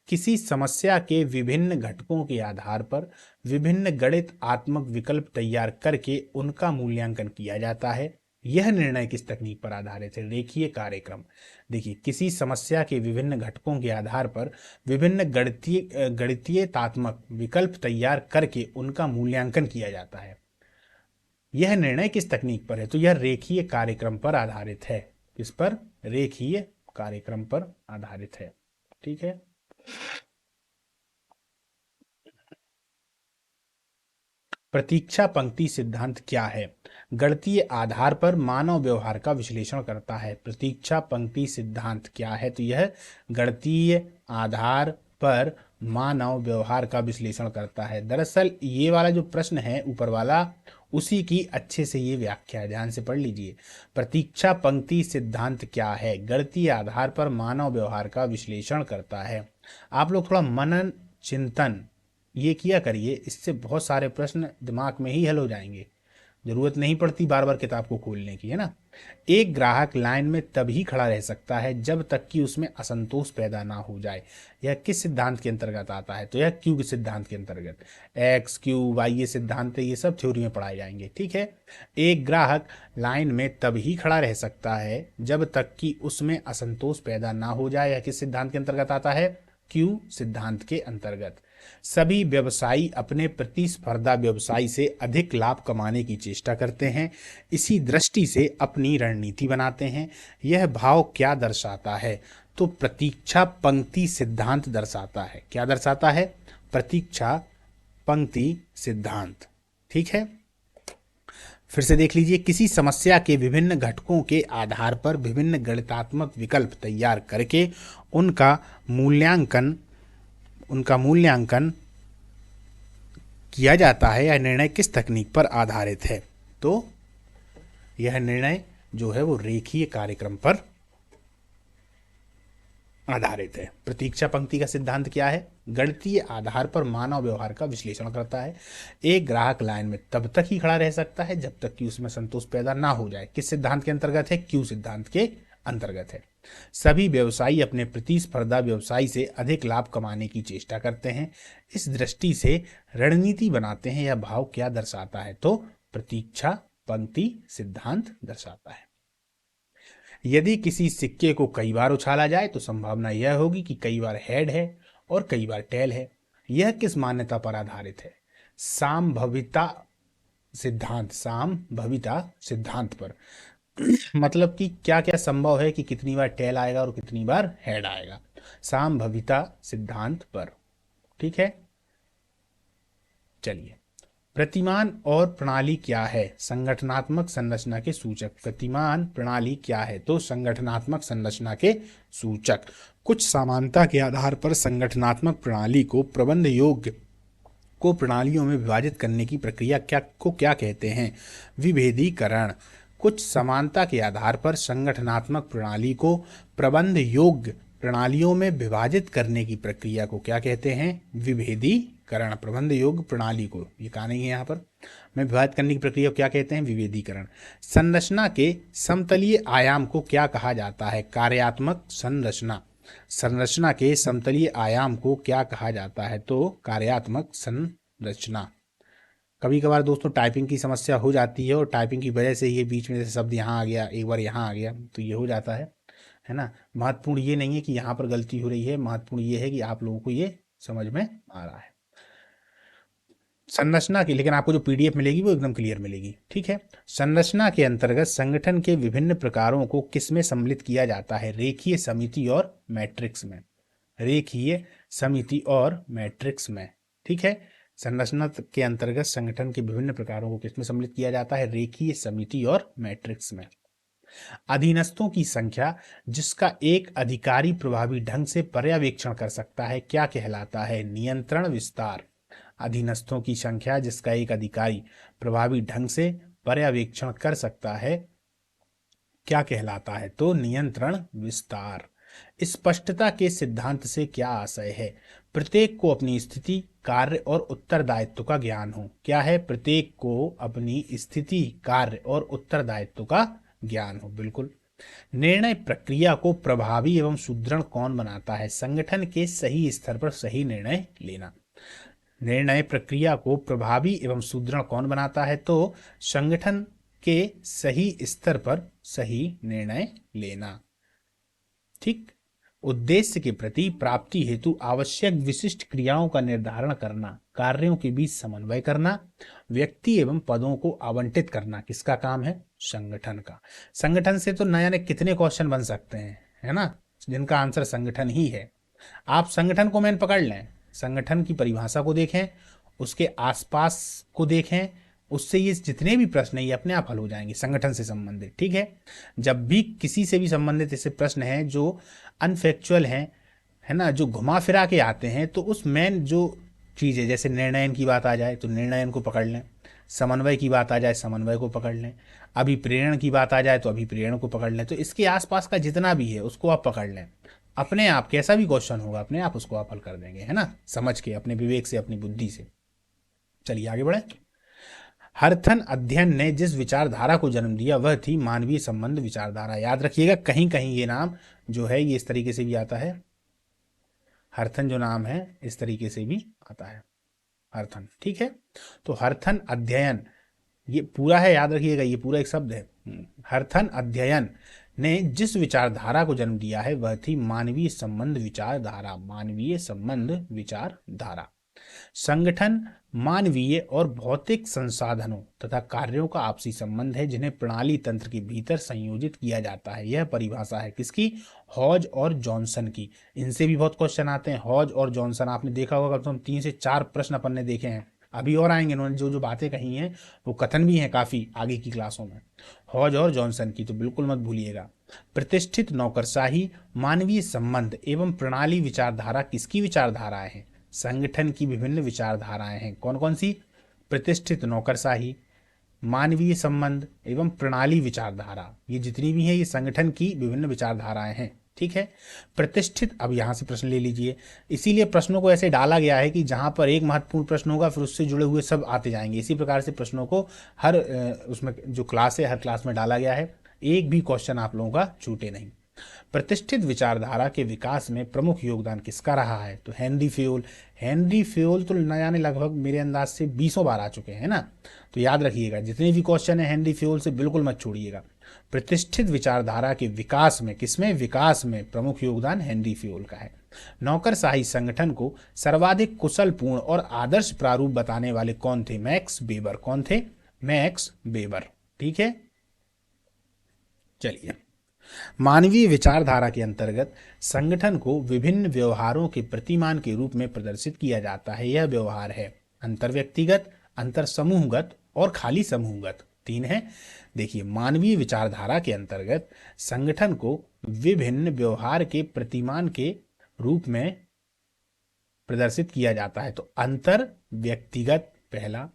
किसी समस्या के विभिन्न घटकों के आधार पर विभिन्न गणितात्मक विकल्प तैयार करके उनका मूल्यांकन किया जाता है। यह निर्णय किस तकनीक पर आधारित है? रेखीय कार्यक्रम। देखिए, किसी समस्या के विभिन्न घटकों के आधार पर विभिन्न गणितीयतात्मक विकल्प तैयार करके उनका मूल्यांकन किया जाता है। यह निर्णय किस तकनीक पर है? तो यह रेखीय कार्यक्रम पर आधारित है। किस पर? रेखीय कार्यक्रम पर आधारित है। ठीक है। प्रतीक्षा पंक्ति सिद्धांत क्या है? गणितीय आधार पर मानव व्यवहार का विश्लेषण करता है। प्रतीक्षा पंक्ति सिद्धांत क्या है? तो यह गणितीय आधार पर मानव व्यवहार का विश्लेषण करता है। दरअसल ये वाला जो प्रश्न है ऊपर वाला, उसी की अच्छे से ये व्याख्या है, ध्यान से पढ़ लीजिए। प्रतीक्षा पंक्ति सिद्धांत क्या है? गणितीय आधार पर मानव व्यवहार का विश्लेषण करता है। आप लोग थोड़ा मनन चिंतन ये किया करिए, इससे बहुत सारे प्रश्न दिमाग में ही हल हो जाएंगे, जरूरत नहीं पड़ती बार बार किताब को खोलने की, है ना। एक ग्राहक लाइन में तभी खड़ा रह सकता है जब तक कि उसमें असंतोष पैदा ना हो जाए। यह किस सिद्धांत के अंतर्गत आता है? तो यह क्यू के सिद्धांत के अंतर्गत। एक्स क्यू वाई ये सिद्धांत है, ये सब थ्योरी में पढ़ाए जाएंगे। ठीक है। एक ग्राहक लाइन में तभी खड़ा रह सकता है जब तक कि उसमें असंतोष पैदा ना हो जाए। यह किस सिद्धांत के अंतर्गत आता है? क्यू सिद्धांत के अंतर्गत। सभी व्यवसायी अपने प्रतिस्पर्धा व्यवसायी से अधिक लाभ कमाने की चेष्टा करते हैं, इसी दृष्टि से अपनी रणनीति बनाते हैं। यह भाव क्या दर्शाता है? तो प्रतीक्षा पंक्ति सिद्धांत दर्शाता है। क्या दर्शाता है? प्रतीक्षा पंक्ति सिद्धांत। ठीक है। फिर से देख लीजिए, किसी समस्या के विभिन्न घटकों के आधार पर विभिन्न गणितात्मक विकल्प तैयार करके उनका मूल्यांकन किया जाता है। यह निर्णय किस तकनीक पर आधारित है? तो यह निर्णय जो है वो रेखीय कार्यक्रम पर आधारित है। प्रतीक्षा पंक्ति का सिद्धांत क्या है? गणितीय आधार पर मानव व्यवहार का विश्लेषण करता है। एक ग्राहक लाइन में तब तक ही खड़ा रह सकता है जब तक कि उसमें संतोष पैदा ना हो जाए। किस सिद्धांत के अंतर्गत है? क्यू सिद्धांत के अंतर्गत है। सभी व्यवसायी अपने प्रतिस्पर्धा व्यवसायी से अधिक लाभ कमाने की चेष्टा करते हैं, इस दृष्टि से रणनीति बनाते हैं। यह भाव क्या दर्शाता है? तो प्रतीक्षा पंक्ति सिद्धांत दर्शाता है। यदि किसी सिक्के को कई बार उछाला जाए तो संभावना यह होगी कि कई बार हेड है और कई बार टेल है। यह किस मान्यता पर आधारित है? संभाविता सिद्धांत पर। मतलब कि क्या क्या संभव है कि कितनी बार टेल आएगा और कितनी बार हेड आएगा, संभाविता सिद्धांत पर। ठीक है। चलिए, प्रतिमान और प्रणाली क्या है? संगठनात्मक संरचना के सूचक। प्रतिमान प्रणाली क्या है? तो संगठनात्मक संरचना के सूचक। कुछ समानता के आधार पर संगठनात्मक प्रणाली को प्रबंध योग्य को प्रणालियों में विभाजित करने की प्रक्रिया क्या कहते हैं? विभेदीकरण। कुछ समानता के आधार पर संगठनात्मक प्रणाली को प्रबंध योग्य प्रणालियों में विभाजित करने की प्रक्रिया को क्या कहते हैं? विभेदीकरण। प्रबंध योग्य प्रणाली को, ये कहा नहीं है यहाँ पर, में विभाजित करने की प्रक्रिया को क्या कहते हैं? विभेदीकरण। संरचना के समतलीय आयाम को क्या कहा जाता है? कार्यात्मक संरचना। संरचना के समतलीय आयाम को क्या कहा जाता है? तो कार्यात्मक संरचना। कभी कभार दोस्तों टाइपिंग की समस्या हो जाती है और टाइपिंग की वजह से ये बीच में से शब्द यहाँ आ गया, एक बार यहाँ आ गया, तो ये हो जाता है ना। महत्वपूर्ण ये नहीं है कि यहाँ पर गलती हो रही है, महत्वपूर्ण ये है कि आप लोगों को ये समझ में आ रहा है संरचना की। लेकिन आपको जो पीडीएफ मिलेगी वो एकदम क्लियर मिलेगी। ठीक है। संरचना के अंतर्गत संगठन के विभिन्न प्रकारों को किसमें सम्मिलित किया जाता है? रेखीय समिति और मैट्रिक्स में। रेखीय समिति और मैट्रिक्स में। ठीक है। संरचना के अंतर्गत संगठन के विभिन्न प्रकारों को किसमें सम्मिलित किया जाता है? रेखीय समिति और मैट्रिक्स में। अधीनस्थों की संख्या जिसका एक अधिकारी प्रभावी ढंग से पर्यवेक्षण कर सकता है क्या कहलाता है? नियंत्रण विस्तार। अधीनस्थों की संख्या जिसका एक अधिकारी प्रभावी ढंग से पर्यवेक्षण कर सकता है क्या कहलाता है? तो नियंत्रण विस्तार। स्पष्टता के सिद्धांत से क्या आशय है? प्रत्येक को अपनी स्थिति, कार्य और उत्तरदायित्व का ज्ञान हो। क्या है? प्रत्येक को अपनी स्थिति, कार्य और उत्तरदायित्व का ज्ञान हो। बिल्कुल। निर्णय प्रक्रिया को प्रभावी एवं सुदृढ़ कौन बनाता है? संगठन के सही स्तर पर सही निर्णय लेना। निर्णय प्रक्रिया को प्रभावी एवं सुदृढ़ कौन बनाता है? तो संगठन के सही स्तर पर सही निर्णय लेना। ठीक। उद्देश्य के प्रति प्राप्ति हेतु आवश्यक विशिष्ट क्रियाओं का निर्धारण करना, कार्यों के बीच समन्वय करना, व्यक्ति एवं पदों को आवंटित करना किसका काम है? संगठन का। संगठन से तो नया नए कितने क्वेश्चन बन सकते हैं, है ना। जिनका आंसर संगठन ही है। आप संगठन को मेन पकड़ लें, संगठन की परिभाषा को देखें, उसके आसपास को देखें, उससे ये जितने भी प्रश्न है ये अपने आप हल हो जाएंगे संगठन से संबंधित। ठीक है, जब भी किसी से भी संबंधित ऐसे प्रश्न हैं जो अनफैक्चुअल हैं, है ना, जो घुमा फिरा के आते हैं, तो उस मेन जो चीज़ है, जैसे निर्णयन की बात आ जाए तो निर्णयन को पकड़ लें, समन्वय की बात आ जाए समन्वय को पकड़ लें, अभिप्रेरण की बात आ जाए तो अभिप्रेरण को पकड़ लें। तो इसके आसपास का जितना भी है उसको आप पकड़ लें, अपने आप कैसा भी क्वेश्चन होगा अपने आप उसको आप हल कर देंगे, है ना, समझ के, अपने विवेक से, अपनी बुद्धि से। चलिए आगे बढ़े। हरथन अध्ययन ने जिस विचारधारा को जन्म दिया वह थी मानवीय संबंध विचारधारा। याद रखिएगा, कहीं कहीं ये नाम जो है ये इस तरीके से भी आता है, हरथन जो नाम है इस तरीके से भी आता है, हरथन। ठीक है, तो हरथन अध्ययन ये पूरा है, याद रखिएगा, ये पूरा एक शब्द है। हरथन अध्ययन ने जिस विचारधारा को जन्म दिया है वह थी मानवीय संबंध विचारधारा। मानवीय संबंध विचारधारा। संगठन मानवीय और भौतिक संसाधनों तथा कार्यों का आपसी संबंध है जिन्हें प्रणाली तंत्र के भीतर संयोजित किया जाता है। यह परिभाषा है किसकी? हॉज और जॉनसन की। इनसे भी बहुत क्वेश्चन आते हैं। हॉज और जॉनसन आपने देखा होगा, कम से कम 3 से 4 प्रश्न अपन ने देखे हैं, अभी और आएंगे। इन्होंने जो जो बातें कही हैं वो कथन भी हैं काफ़ी आगे की क्लासों में, हॉज और जॉनसन की, तो बिल्कुल मत भूलिएगा। प्रतिष्ठित नौकरशाही मानवीय संबंध एवं प्रणाली विचारधारा किसकी विचारधाराएं हैं? संगठन की विभिन्न विचारधाराएं हैं। कौन कौन सी? प्रतिष्ठित नौकरशाही, मानवीय संबंध एवं प्रणाली विचारधारा, ये जितनी भी हैं ये संगठन की विभिन्न विचारधाराएं हैं। ठीक है, प्रतिष्ठित, अब यहाँ से प्रश्न ले लीजिए। इसीलिए प्रश्नों को ऐसे डाला गया है कि जहाँ पर एक महत्वपूर्ण प्रश्न होगा फिर उससे जुड़े हुए सब आते जाएंगे। इसी प्रकार से प्रश्नों को हर उसमें जो क्लास है हर क्लास में डाला गया है, एक भी क्वेश्चन आप लोगों का छूटे नहीं। प्रतिष्ठित विचारधारा के विकास में प्रमुख योगदान किसका रहा है? तो हेनरी फ्योल। हेनरी फ्योल तो न जाने लगभग मेरे अंदाज से 20 बार आ चुके हैं ना, तो याद रखिएगा जितने भी क्वेश्चन है हेनरी फ्योल से बिल्कुल मत छोड़िएगा। प्रतिष्ठित विचारधारा के विकास में, किसमें? विकास में प्रमुख योगदान हेनरी फ्योल का है। नौकरशाही संगठन को सर्वाधिक कुशलपूर्ण और आदर्श प्रारूप बताने वाले कौन थे? Max weber. कौन थे? Max weber. ठीक है, चलिए। मानवीय विचारधारा के अंतर्गत संगठन को विभिन्न व्यवहारों के प्रतिमान के रूप में प्रदर्शित किया जाता है। यह व्यवहार है अंतर्व्यक्तिगत, अंतर समूहगत और खाली समूहगत। 3 है। देखिए, मानवीय विचारधारा के अंतर्गत संगठन को विभिन्न व्यवहार के प्रतिमान के रूप में प्रदर्शित किया जाता है। तो अंतर व्यक्तिगत पहला,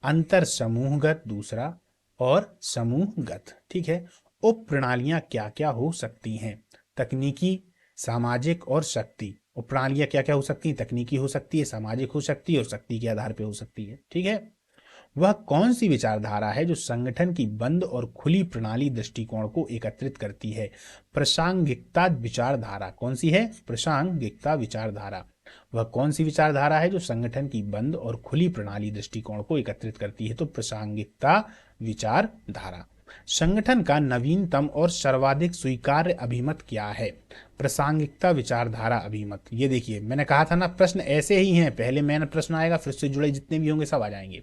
अंतर समूहगत दूसरा और समूहगत। ठीक है, उप प्रणालियां क्या क्या हो सकती हैं? तकनीकी, सामाजिक और शक्ति। उप प्रणालियां क्या क्या हो सकती हैं? तकनीकी हो सकती है, सामाजिक हो सकती है और शक्ति के आधार पर हो सकती है। ठीक है, वह कौन सी विचारधारा है जो संगठन की बंद और खुली प्रणाली दृष्टिकोण को एकत्रित करती है? प्रासंगिकता विचारधारा। कौन सी है? प्रासंगिकता विचारधारा। वह कौन सी विचारधारा है जो संगठन की बंद और खुली प्रणाली दृष्टिकोण को एकत्रित करती है? तो प्रासंगिकता विचारधारा। संगठन का नवीनतम और सर्वाधिक स्वीकार्य अभिमत क्या है? प्रासंगिकता विचारधारा अभिमत। ये देखिए, मैंने कहा था ना प्रश्न ऐसे ही हैं, पहले मैंने प्रश्न आएगा फिर से जुड़े जितने भी होंगे सब आ जाएंगे।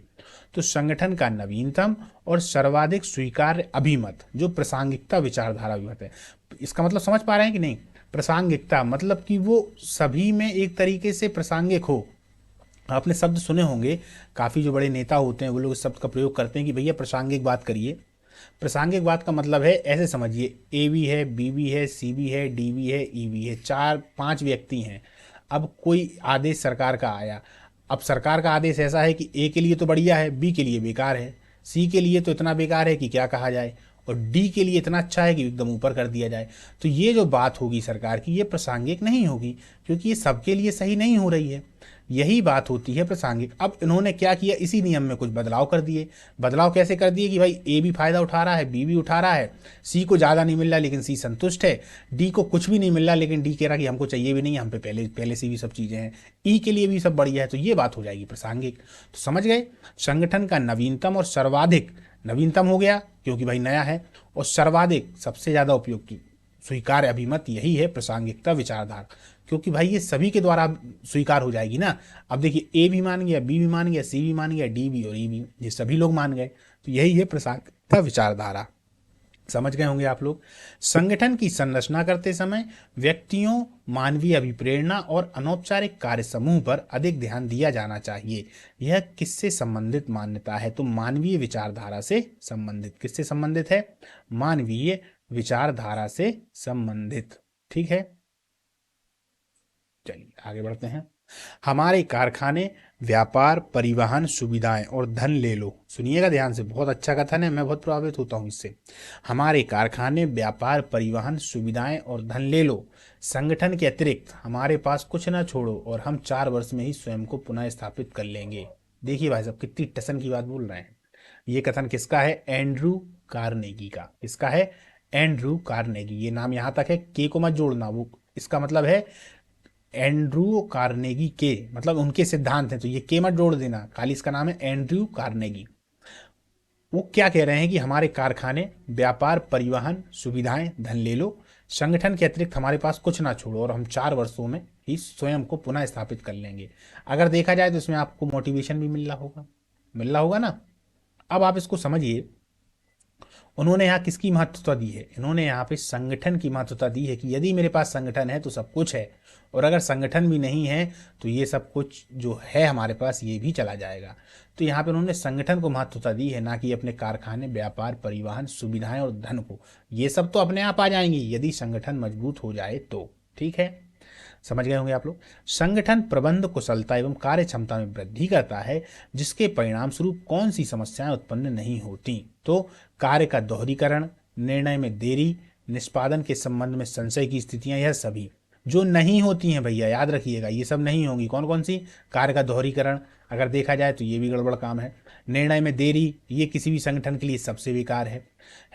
तो संगठन का नवीनतम और सर्वाधिक स्वीकार्य अभिमत जो प्रासंगिकता विचारधारा अभिमत है, इसका मतलब समझ पा रहे हैं कि नहीं? प्रासंगिकता मतलब कि वो सभी में एक तरीके से प्रासंगिक हो। आपने शब्द सुने होंगे, काफ़ी जो बड़े नेता होते हैं वो लोग इस शब्द का प्रयोग करते हैं कि भैया प्रासंगिक बात करिए। प्रासंगिक बात का मतलब है, ऐसे समझिए, ए भी है, बी भी है, सी भी है, डी भी है, ई भी है, 4-5 व्यक्ति हैं। अब कोई आदेश सरकार का आया, अब सरकार का आदेश ऐसा है कि ए के लिए तो बढ़िया है, बी के लिए बेकार है, सी के लिए तो इतना बेकार है कि क्या कहा जाए, और डी के लिए इतना अच्छा है कि एकदम ऊपर कर दिया जाए। तो ये जो बात होगी सरकार की, ये प्रासंगिक नहीं होगी, क्योंकि ये सबके लिए सही नहीं हो रही है। यही बात होती है प्रासंगिक। अब इन्होंने क्या किया, इसी नियम में कुछ बदलाव कर दिए। बदलाव कैसे कर दिए कि भाई ए भी फायदा उठा रहा है, बी भी उठा रहा है, सी को ज़्यादा नहीं मिल रहा लेकिन सी संतुष्ट है, डी को कुछ भी नहीं मिल रहा लेकिन डी कह रहा कि हमको चाहिए भी नहीं, हम पे पहले से भी सब चीज़ें हैं, ई के लिए भी सब बढ़िया है। तो ये बात हो जाएगी प्रासंगिक। तो समझ गए, संगठन का नवीनतम और सर्वाधिक, नवीनतम हो गया क्योंकि भाई नया है, और सर्वाधिक सबसे ज़्यादा उपयोगी स्वीकार्य अभिमत यही है प्रासंगिकता विचारधारा, क्योंकि भाई ये सभी के द्वारा स्वीकार हो जाएगी ना। अब देखिए, ए भी मान गया, बी भी मान गया, सी भी मान गया, डी भी और ई भी, ये सभी लोग मान गए, तो यही है प्रासंगिकता विचारधारा। समझ गए होंगे आप लोग। संगठन की संरचना करते समय व्यक्तियों, मानवीय अभिप्रेरणा और अनौपचारिक कार्य समूह पर अधिक ध्यान दिया जाना चाहिए। यह किससे संबंधित मान्यता है? तो मानवीय विचारधारा से संबंधित। किससे संबंधित है? मानवीय विचारधारा से संबंधित। ठीक है, चलिए आगे बढ़ते हैं। हमारे कारखाने, व्यापार, परिवहन, सुविधाएं और धन ले लो। सुनिएगा ध्यान से, बहुत अच्छा कथन है, मैं बहुत प्रभावित होता हूं इससे। हमारे कारखाने, व्यापार, परिवहन, सुविधाएं और धन ले लो। संगठन के अतिरिक्त हमारे पास कुछ ना छोड़ो और हम 4 वर्ष में ही स्वयं को पुनः स्थापित कर लेंगे। देखिए भाई साहब, कितनी टसन की बात बोल रहे हैं। ये कथन किसका है? एंड्रू कार्नेगी का। किसका है? Andrew Carnegie. ये नाम यहां तक है, के को मत जोड़ना, वो इसका मतलब है एंड्रू कार्नेगी के, मतलब उनके सिद्धांत हैं, तो ये के मत जोड़ देना, खाली इसका नाम है एंड्रू कार्नेगी। वो क्या कह रहे हैं कि हमारे कारखाने, व्यापार, परिवहन, सुविधाएं, धन ले लो। संगठन के अतिरिक्त हमारे पास कुछ ना छोड़ो और हम 4 वर्षों में ही स्वयं को पुनः स्थापित कर लेंगे। अगर देखा जाए तो इसमें आपको मोटिवेशन भी मिल रहा होगा ना। अब आप इसको समझिए, उन्होंने यहाँ किसकी महत्वता दी है? इन्होंने यहाँ पे संगठन की महत्वता दी है कि यदि मेरे पास संगठन है तो सब कुछ है, और अगर संगठन भी नहीं है तो ये सब कुछ जो है हमारे पास ये भी चला जाएगा। तो यहाँ पे उन्होंने संगठन को महत्वता दी है, ना कि अपने कारखाने, व्यापार, परिवहन, सुविधाएं और धन को। ये सब तो अपने आप आ जाएंगे यदि संगठन मजबूत हो जाए तो। ठीक है, समझ गए होंगे आप लोग। संगठन प्रबंध कुशलता एवं कार्य क्षमता में वृद्धि करता है, जिसके परिणाम स्वरूप कौन सी समस्याएं उत्पन्न नहीं होती? तो कार्य का दोहरीकरण, निर्णय में देरी, निष्पादन के संबंध में संशय की स्थितियां, यह सभी जो नहीं होती हैं भैया, याद रखिएगा, ये सब नहीं होंगी। कौन कौन सी? कार्य का दोहरीकरण, अगर देखा जाए तो ये भी गड़बड़ काम है। निर्णय में देरी, ये किसी भी संगठन के लिए सबसे बेकार है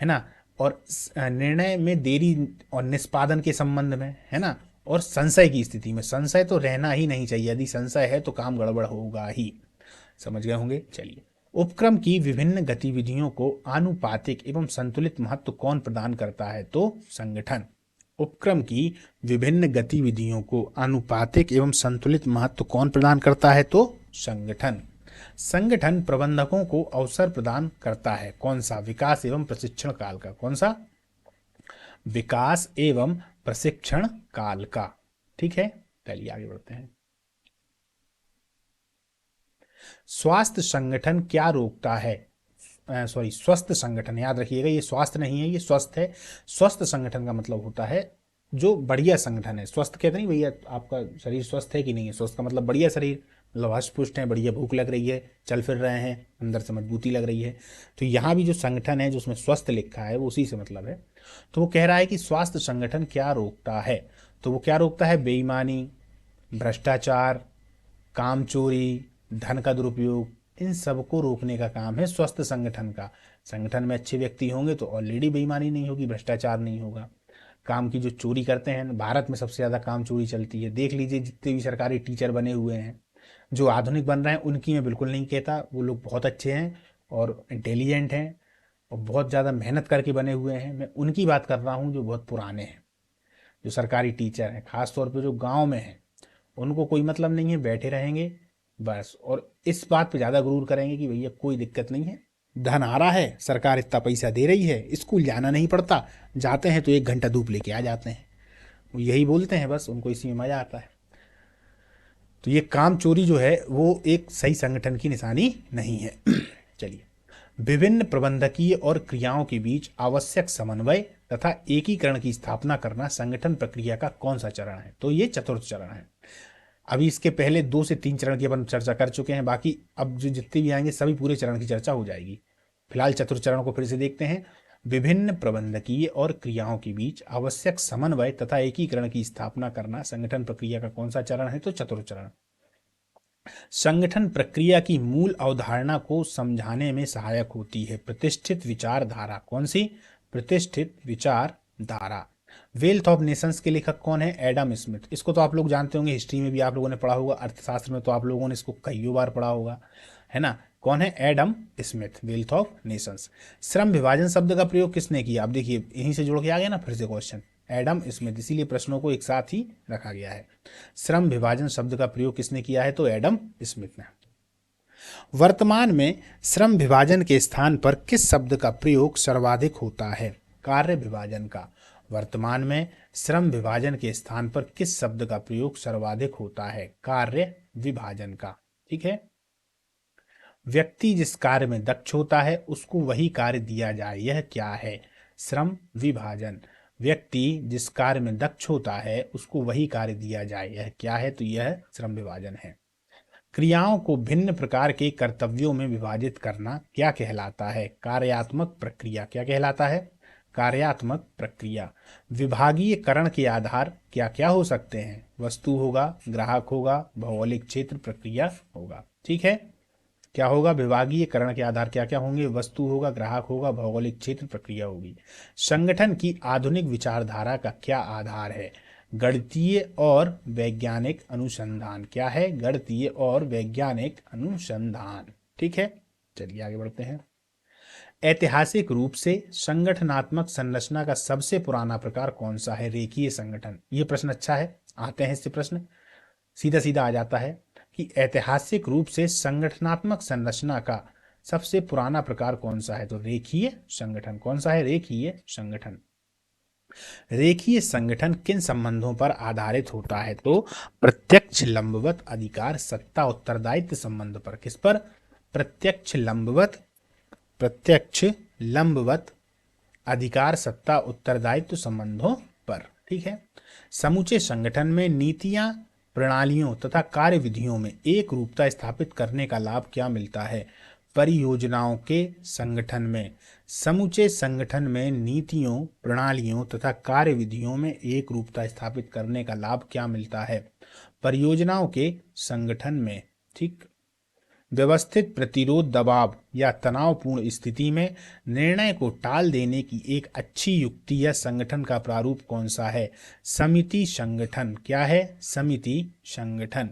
ना। और निर्णय में देरी और निष्पादन के संबंध में, है ना। और संशय की स्थिति में, संशय तो रहना ही नहीं चाहिए, यदि संशय है तो काम गड़बड़ होगा ही। समझ गए होंगे। चलिए, उपक्रम की विभिन्न गतिविधियों को आनुपातिक एवं संतुलित महत्व कौन प्रदान करता है? तो संगठन। उपक्रम की विभिन्न गतिविधियों को आनुपातिक एवं संतुलित महत्व कौन प्रदान करता है? तो संगठन। संगठन प्रबंधकों को अवसर प्रदान करता है, कौन सा? विकास एवं प्रशिक्षण काल का। कौन सा? विकास एवं प्रशिक्षण काल का। ठीक है, चलिए आगे बढ़ते हैं। स्वास्थ्य संगठन क्या रोकता है? स्वस्थ संगठन, याद रखिएगा, ये स्वास्थ्य नहीं है, ये स्वस्थ है। स्वस्थ संगठन का मतलब होता है जो बढ़िया संगठन है। स्वस्थ कहते नहीं भैया आपका शरीर स्वस्थ है कि नहीं है, स्वस्थ का मतलब बढ़िया शरीर, मतलब हष्ट पुष्ट है, बढ़िया भूख लग रही है, चल फिर रहे हैं, अंदर से मजबूती लग रही है। तो यहाँ भी जो संगठन है, जो उसमें स्वस्थ लिखा है, वो उसी से मतलब है। तो वो कह रहा है कि स्वास्थ्य संगठन क्या रोकता है? तो वो क्या रोकता है? बेईमानी, भ्रष्टाचार, काम चोरी, धन का दुरुपयोग, इन सबको रोकने का काम है स्वस्थ संगठन का। संगठन में अच्छे व्यक्ति होंगे तो ऑलरेडी बेईमानी नहीं होगी, भ्रष्टाचार नहीं होगा। काम की जो चोरी करते हैं, भारत में सबसे ज़्यादा काम चोरी चलती है। देख लीजिए, जितने भी सरकारी टीचर बने हुए हैं, जो आधुनिक बन रहे हैं, उनकी मैं बिल्कुल नहीं कहता, वो लोग बहुत अच्छे हैं और इंटेलिजेंट हैं और बहुत ज़्यादा मेहनत करके बने हुए हैं। मैं उनकी बात कर रहा हूँ जो बहुत पुराने हैं, जो सरकारी टीचर हैं, खास तौर पे जो गांव में हैं। उनको कोई मतलब नहीं है, बैठे रहेंगे बस, और इस बात पे ज़्यादा गुरूर करेंगे कि भैया कोई दिक्कत नहीं है, धन आ रहा है, सरकार इतना पैसा दे रही है, स्कूल जाना नहीं पड़ता, जाते हैं तो 1 घंटा धूप लेके आ जाते हैं। वो यही बोलते हैं, बस उनको इसी में मज़ा आता है। तो ये काम चोरी जो है वो एक सही संगठन की निशानी नहीं है। चलिए, विभिन्न प्रबंधकीय और क्रियाओं के बीच आवश्यक समन्वय तथा एकीकरण की स्थापना करना संगठन प्रक्रिया का कौन सा चरण है? तो ये चतुर्थ चरण है। अभी इसके पहले 2 से 3 चरण की अपन चर्चा कर चुके हैं, बाकी अब जो जितने भी आएंगे सभी पूरे चरण की चर्चा हो जाएगी। फिलहाल चतुर्थ चरण को फिर से देखते हैं। विभिन्न प्रबंधकीय और क्रियाओं के बीच आवश्यक समन्वय तथा एकीकरण की स्थापना करना संगठन प्रक्रिया का कौन सा चरण है? तो चतुर्थ चरण। संगठन प्रक्रिया की मूल अवधारणा को समझाने में सहायक होती है प्रतिष्ठित विचारधारा। कौन सी? प्रतिष्ठित विचारधारा। वेल्थ ऑफ नेशंस के लेखक कौन है? Adam Smith. इसको तो आप लोग जानते होंगे, हिस्ट्री में भी आप लोगों ने पढ़ा होगा, अर्थशास्त्र में तो आप लोगों ने इसको कईयों बार पढ़ा होगा, है ना। कौन है? Adam Smith, wealth of Nations. श्रम विभाजन शब्द का प्रयोग किसने किया? आप देखिए, यहीं से जुड़ के आ गया ना फिर से क्वेश्चन, एडम स्मिथ, इसीलिए प्रश्नों को एक साथ ही रखा गया है। श्रम विभाजन शब्द का प्रयोग किसने किया है? तो एडम स्मिथ ने। वर्तमान में श्रम विभाजन के स्थान पर किस शब्द का प्रयोग सर्वाधिक होता है? कार्य विभाजन का। वर्तमान में श्रम विभाजन के स्थान पर किस शब्द का प्रयोग सर्वाधिक होता है? कार्य विभाजन का। ठीक है। व्यक्ति जिस कार्य में दक्ष होता है उसको वही कार्य दिया जाए, यह क्या है? श्रम विभाजन। व्यक्ति जिस कार्य में दक्ष होता है उसको वही कार्य दिया जाए, यह क्या है? तो यह श्रम विभाजन है। क्रियाओं को भिन्न प्रकार के कर्तव्यों में विभाजित करना क्या कहलाता है? कार्यात्मक प्रक्रिया। क्या कहलाता है? कार्यात्मक प्रक्रिया। विभागीयकरण के आधार क्या क्या हो सकते हैं? वस्तु होगा, ग्राहक होगा, भौगोलिक क्षेत्र, प्रक्रिया होगा। ठीक है। क्या होगा? विभागीयकरण के आधार क्या क्या होंगे? वस्तु होगा, ग्राहक होगा, भौगोलिक क्षेत्र, प्रक्रिया होगी। संगठन की आधुनिक विचारधारा का क्या आधार है? गणितीय और वैज्ञानिक अनुसंधान। क्या है? गणितीय और वैज्ञानिक अनुसंधान। ठीक है। चलिए आगे बढ़ते हैं। ऐतिहासिक रूप से संगठनात्मक संरचना का सबसे पुराना प्रकार कौन सा है? रेखीय संगठन। ये प्रश्न अच्छा है, आते हैं इससे प्रश्न, सीधा सीधा आ जाता है कि ऐतिहासिक रूप से संगठनात्मक संरचना का सबसे पुराना प्रकार कौन सा है? तो रेखीय संगठन। कौन सा है? रेखीय संगठन। रेखीय संगठन किन संबंधों पर आधारित होता है? तो प्रत्यक्ष लंबवत अधिकार सत्ता उत्तरदायित्व संबंध पर। किस पर? प्रत्यक्ष लंबवत अधिकार सत्ता उत्तरदायित्व संबंधों पर। ठीक है। समूचे संगठन में नीतियां, प्रणालियों तथा कार्यविधियों में एक रूपता स्थापित करने का लाभ क्या मिलता है? परियोजनाओं के संगठन में, समूचे संगठन में नीतियों, प्रणालियों तथा कार्यविधियों में एक रूपता स्थापित करने का लाभ क्या मिलता है? परियोजनाओं के संगठन में। ठीक। व्यवस्थित प्रतिरोध, दबाव या तनावपूर्ण स्थिति में निर्णय को टाल देने की एक अच्छी युक्ति या संगठन का प्रारूप कौन सा है? समिति संगठन। क्या है? समिति संगठन।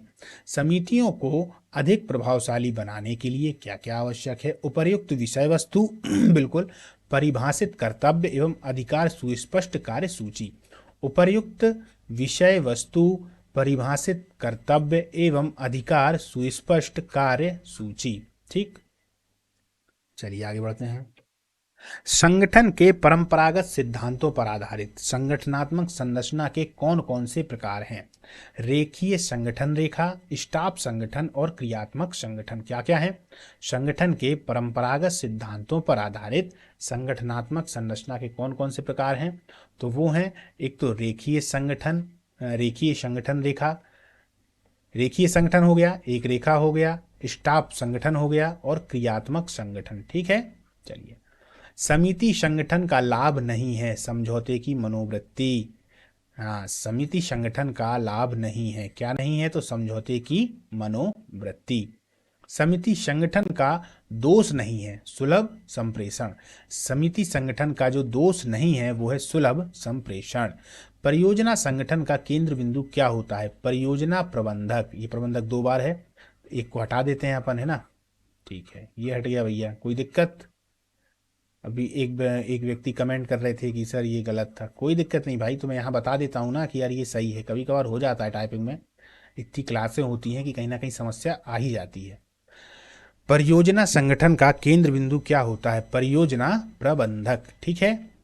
समितियों को अधिक प्रभावशाली बनाने के लिए क्या क्या आवश्यक है? उपर्युक्त विषय वस्तु बिल्कुल, परिभाषित कर्तव्य एवं अधिकार, सुस्पष्ट कार्य सूची। उपर्युक्त विषय वस्तु, परिभाषित कर्तव्य एवं अधिकार, सुस्पष्ट कार्य सूची। ठीक। चलिए आगे बढ़ते हैं। संगठन के परंपरागत सिद्धांतों पर आधारित संगठनात्मक संरचना के कौन कौन से प्रकार हैं? रेखीय संगठन रेखा, स्टाफ संगठन और क्रियात्मक संगठन। क्या क्या है? संगठन के परंपरागत सिद्धांतों पर आधारित संगठनात्मक संरचना के कौन कौन से प्रकार हैं? तो वो हैं, एक तो रेखीय संगठन, रेखीय संगठन रेखा, रेखीय संगठन हो गया, एक रेखा हो गया, स्टाफ संगठन हो गया और क्रियात्मक संगठन। ठीक है। चलिए, समिति संगठन का लाभ नहीं है समझौते की मनोवृत्ति। हाँ, समिति संगठन का लाभ नहीं है, क्या नहीं है? तो समझौते की मनोवृत्ति। समिति संगठन का दोष नहीं है सुलभ संप्रेषण। समिति संगठन का जो दोष नहीं है वो है सुलभ संप्रेषण। परियोजना संगठन का केंद्र बिंदु क्या होता है? परियोजना प्रबंधक। ये प्रबंधक दो बार है, एक को हटा देते हैं अपन, है ना। ठीक है, ये हट गया भैया, कोई दिक्कत? अभी एक व्यक्ति कमेंट कर रहे थे कि सर ये गलत था। कोई दिक्कत नहीं भाई, तो मैं यहाँ बता देता हूँ ना कि यार ये सही है। कभी कभार हो जाता है टाइपिंग में, इतनी क्लासें होती हैं कि कहीं ना कहीं समस्या आ ही जाती है। परियोजना संगठन का केंद्र बिंदु क्या होता है? परियोजना प्रबंधक। ठीक है।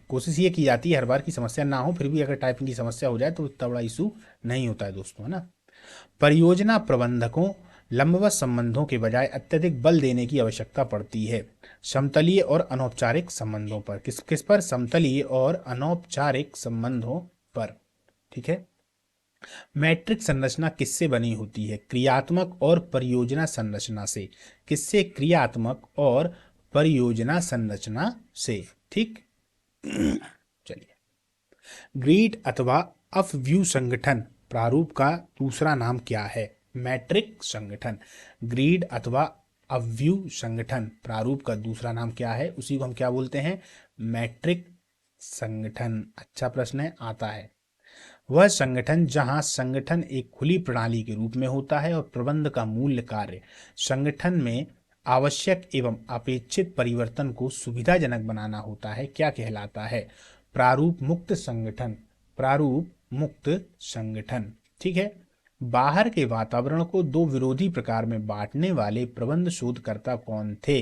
कोशिश ये की जाती है हर बार की समस्या ना हो, फिर भी अगर टाइपिंग की समस्या हो जाए तो इतना बड़ा इशू नहीं होता है दोस्तों, है ना। परियोजना प्रबंधकों लंबवत संबंधों के बजाय अत्यधिक बल देने की आवश्यकता पड़ती है समतलीय और अनौपचारिक संबंधों पर। किस किस पर? समतलीय और अनौपचारिक संबंधों पर। ठीक है। मैट्रिक संरचना किससे बनी होती है? क्रियात्मक और परियोजना संरचना से। किससे? क्रियात्मक और परियोजना संरचना से। ठीक। चलिए, ग्रिड अथवा अपव्यू संगठन प्रारूप का दूसरा नाम क्या है? मैट्रिक संगठन। ग्रिड अथवा अपव्यू संगठन प्रारूप का दूसरा नाम क्या है? उसी को हम क्या बोलते हैं? मैट्रिक संगठन। अच्छा प्रश्न है, आता है। वह संगठन जहां संगठन एक खुली प्रणाली के रूप में होता है और प्रबंध का मूल कार्य संगठन में आवश्यक एवं अपेक्षित परिवर्तन को सुविधाजनक बनाना होता है, क्या कहलाता है? प्रारूप मुक्त संगठन। प्रारूप मुक्त संगठन। ठीक है। बाहर के वातावरण को दो विरोधी प्रकार में बांटने वाले प्रबंध शोधकर्ता कौन थे?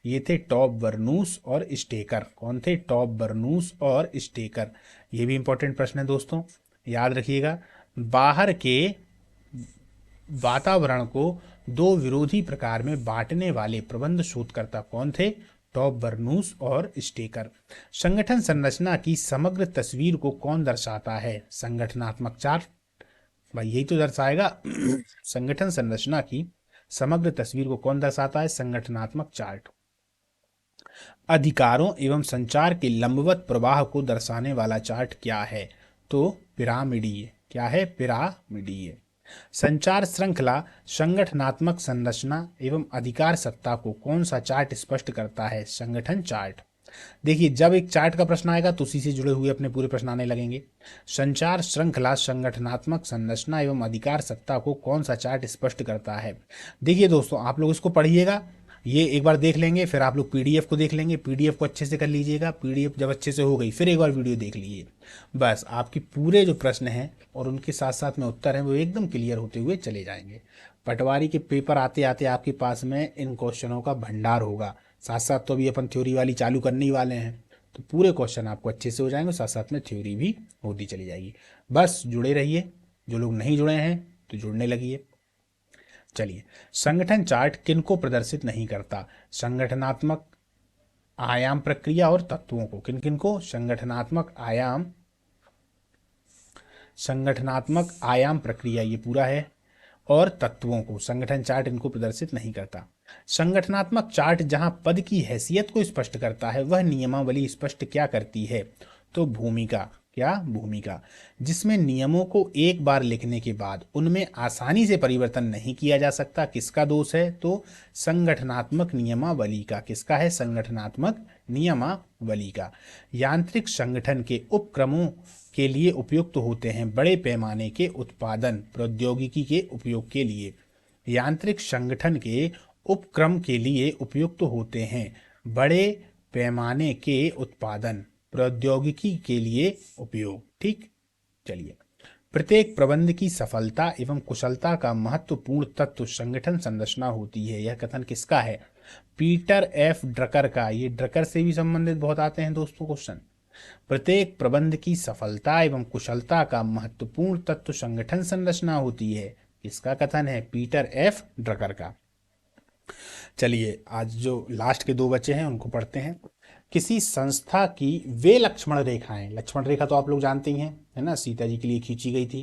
ये थे टॉप बर्नूस और स्टेकर। कौन थे? टॉप बर्नूस और स्टेकर। ये भी इंपॉर्टेंट प्रश्न है दोस्तों, याद रखिएगा। बाहर के वातावरण को दो विरोधी प्रकार में बांटने वाले प्रबंध शोधकर्ता कौन थे? टॉप बर्नूस और स्टेकर। संगठन संरचना की समग्र तस्वीर को कौन दर्शाता है? संगठनात्मक चार्ट। भाई यही तो दर्शाएगा। संगठन संरचना की समग्र तस्वीर को कौन दर्शाता है? संगठनात्मक चार्ट। अधिकारों एवं संचार के लंबवत प्रवाह को दर्शाने वाला चार्ट क्या है? तो पिरामिडीय। क्या है? पिरामिडीय। संचार श्रृंखला, संगठनात्मक संरचना एवं अधिकार सत्ता को कौन सा चार्ट स्पष्ट करता है? संगठन चार्ट। देखिए, जब एक चार्ट का प्रश्न आएगा तो उसी से जुड़े हुए अपने पूरे प्रश्न आने लगेंगे। संचार श्रृंखला, संगठनात्मक संरचना एवं अधिकार सत्ता को कौन सा चार्ट स्पष्ट करता है? देखिए दोस्तों, आप लोग इसको पढ़िएगा, ये एक बार देख लेंगे, फिर आप लोग पीडीएफ को देख लेंगे, पीडीएफ को अच्छे से कर लीजिएगा। पीडीएफ जब अच्छे से हो गई फिर एक बार वीडियो देख लीजिए। बस आपकी पूरे जो प्रश्न हैं और उनके साथ साथ में उत्तर हैं वो एकदम क्लियर होते हुए चले जाएंगे। पटवारी के पेपर आते आते आपके पास में इन क्वेश्चनों का भंडार होगा। साथ साथ तो अभी अपन थ्योरी वाली चालू करने ही वाले हैं, तो पूरे क्वेश्चन आपको अच्छे से हो जाएंगे, साथ साथ में थ्योरी भी होती चली जाएगी। बस जुड़े रहिए, जो लोग नहीं जुड़े हैं तो जुड़ने लगिए। चलिए, संगठन चार्ट किनको प्रदर्शित नहीं करता? संगठनात्मक आयाम, प्रक्रिया और तत्वों को। किन किन को? संगठनात्मक आयाम, संगठनात्मक आयाम, प्रक्रिया, ये पूरा है, और तत्वों को। संगठन चार्ट इनको प्रदर्शित नहीं करता। संगठनात्मक चार्ट जहां पद की हैसियत को स्पष्ट करता है, वह नियमावली स्पष्ट क्या करती है? तो भूमिका। क्या? भूमिका। जिसमें नियमों को एक बार लिखने के बाद उनमें आसानी से परिवर्तन नहीं किया जा सकता। किसका दोष है? तो संगठनात्मक नियमावली का। किसका है? संगठनात्मक नियमावली का। यांत्रिक संगठन के उपक्रमों के लिए उपयुक्त होते हैं बड़े पैमाने के उत्पादन प्रौद्योगिकी के उपयोग के लिए। यांत्रिक संगठन के उपक्रम के लिए उपयुक्त होते हैं बड़े पैमाने के उत्पादन प्रौद्योगिकी के लिए उपयोग। ठीक, चलिए। प्रत्येक प्रबंध की सफलता एवं कुशलता का महत्वपूर्ण तत्व संगठन संरचना होती है। यह कथन किसका है? पीटर एफ ड्रकर का। ये ड्रकर से भी संबंधित बहुत आते हैं दोस्तों क्वेश्चन। प्रत्येक प्रबंध की सफलता एवं कुशलता का महत्वपूर्ण तत्व संगठन संरचना होती है। इसका कथन है? पीटर एफ ड्रकर का। चलिए, आज जो लास्ट के दो बचे हैं उनको पढ़ते हैं। किसी संस्था की वे लक्ष्मण रेखाएं। लक्ष्मण रेखा तो आप लोग जानते ही हैं, है ना, सीता जी के लिए खींची गई थी।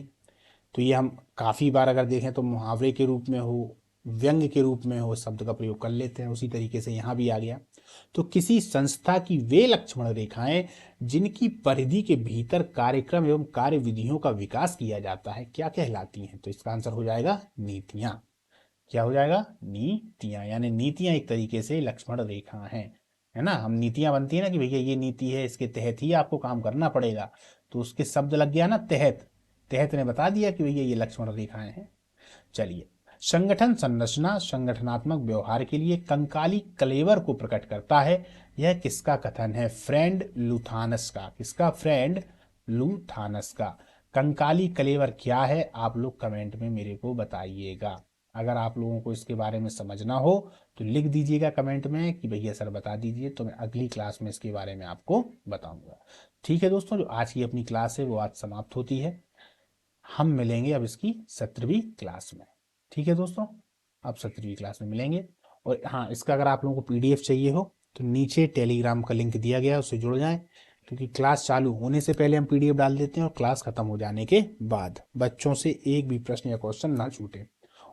तो ये हम काफ़ी बार अगर देखें तो मुहावरे के रूप में हो, व्यंग्य के रूप में हो, शब्द का प्रयोग कर लेते हैं। उसी तरीके से यहाँ भी आ गया। तो किसी संस्था की वे लक्ष्मण रेखाएं जिनकी परिधि के भीतर कार्यक्रम एवं कार्य विधियों का विकास किया जाता है, क्या कहलाती हैं? तो इसका आंसर हो जाएगा नीतियां। क्या हो जाएगा? नीतियां। यानी नीतियां एक तरीके से लक्ष्मण रेखा हैं, है ना। हम नीतियां बनती है ना कि भैया ये नीति है, इसके तहत ही आपको काम करना पड़ेगा, तो उसके शब्द लग गया ना तहत। तहत ने बता दिया कि भैया ये लक्ष्मण रेखाएं हैं। चलिए, संगठन संरचना संगठनात्मक व्यवहार के लिए कंकाली कलेवर को प्रकट करता है। यह किसका कथन है? फ्रेंड लुथानस का। किसका? फ्रेंड लुथानस का। कंकाली कलेवर क्या है? आप लोग कमेंट में मेरे को बताइएगा। अगर आप लोगों को इसके बारे में समझना हो तो लिख दीजिएगा कमेंट में कि भैया सर बता दीजिए, तो मैं अगली क्लास में इसके बारे में आपको बताऊंगा। ठीक है दोस्तों, जो आज की अपनी क्लास है वो आज समाप्त होती है। हम मिलेंगे अब इसकी 17वीं क्लास में। ठीक है दोस्तों, अब 17वीं क्लास में मिलेंगे। और हाँ, इसका अगर आप लोगों को पीडीएफ चाहिए हो तो नीचे टेलीग्राम का लिंक दिया गया है, उससे जुड़ जाएं, क्योंकि क्लास चालू होने से पहले हम पीडीएफ डाल देते हैं और क्लास खत्म हो जाने के बाद बच्चों से एक भी प्रश्न या क्वेश्चन ना छूटे।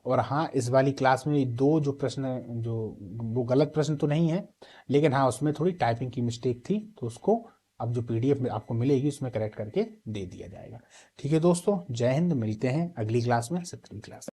और हाँ, इस वाली क्लास में दो जो प्रश्न, जो वो गलत प्रश्न तो नहीं है, लेकिन हाँ उसमें थोड़ी टाइपिंग की मिस्टेक थी, तो उसको अब जो पीडीएफ में आपको मिलेगी उसमें करेक्ट करके दे दिया जाएगा। ठीक है दोस्तों, जय हिंद। मिलते हैं अगली क्लास में, 17वीं क्लास।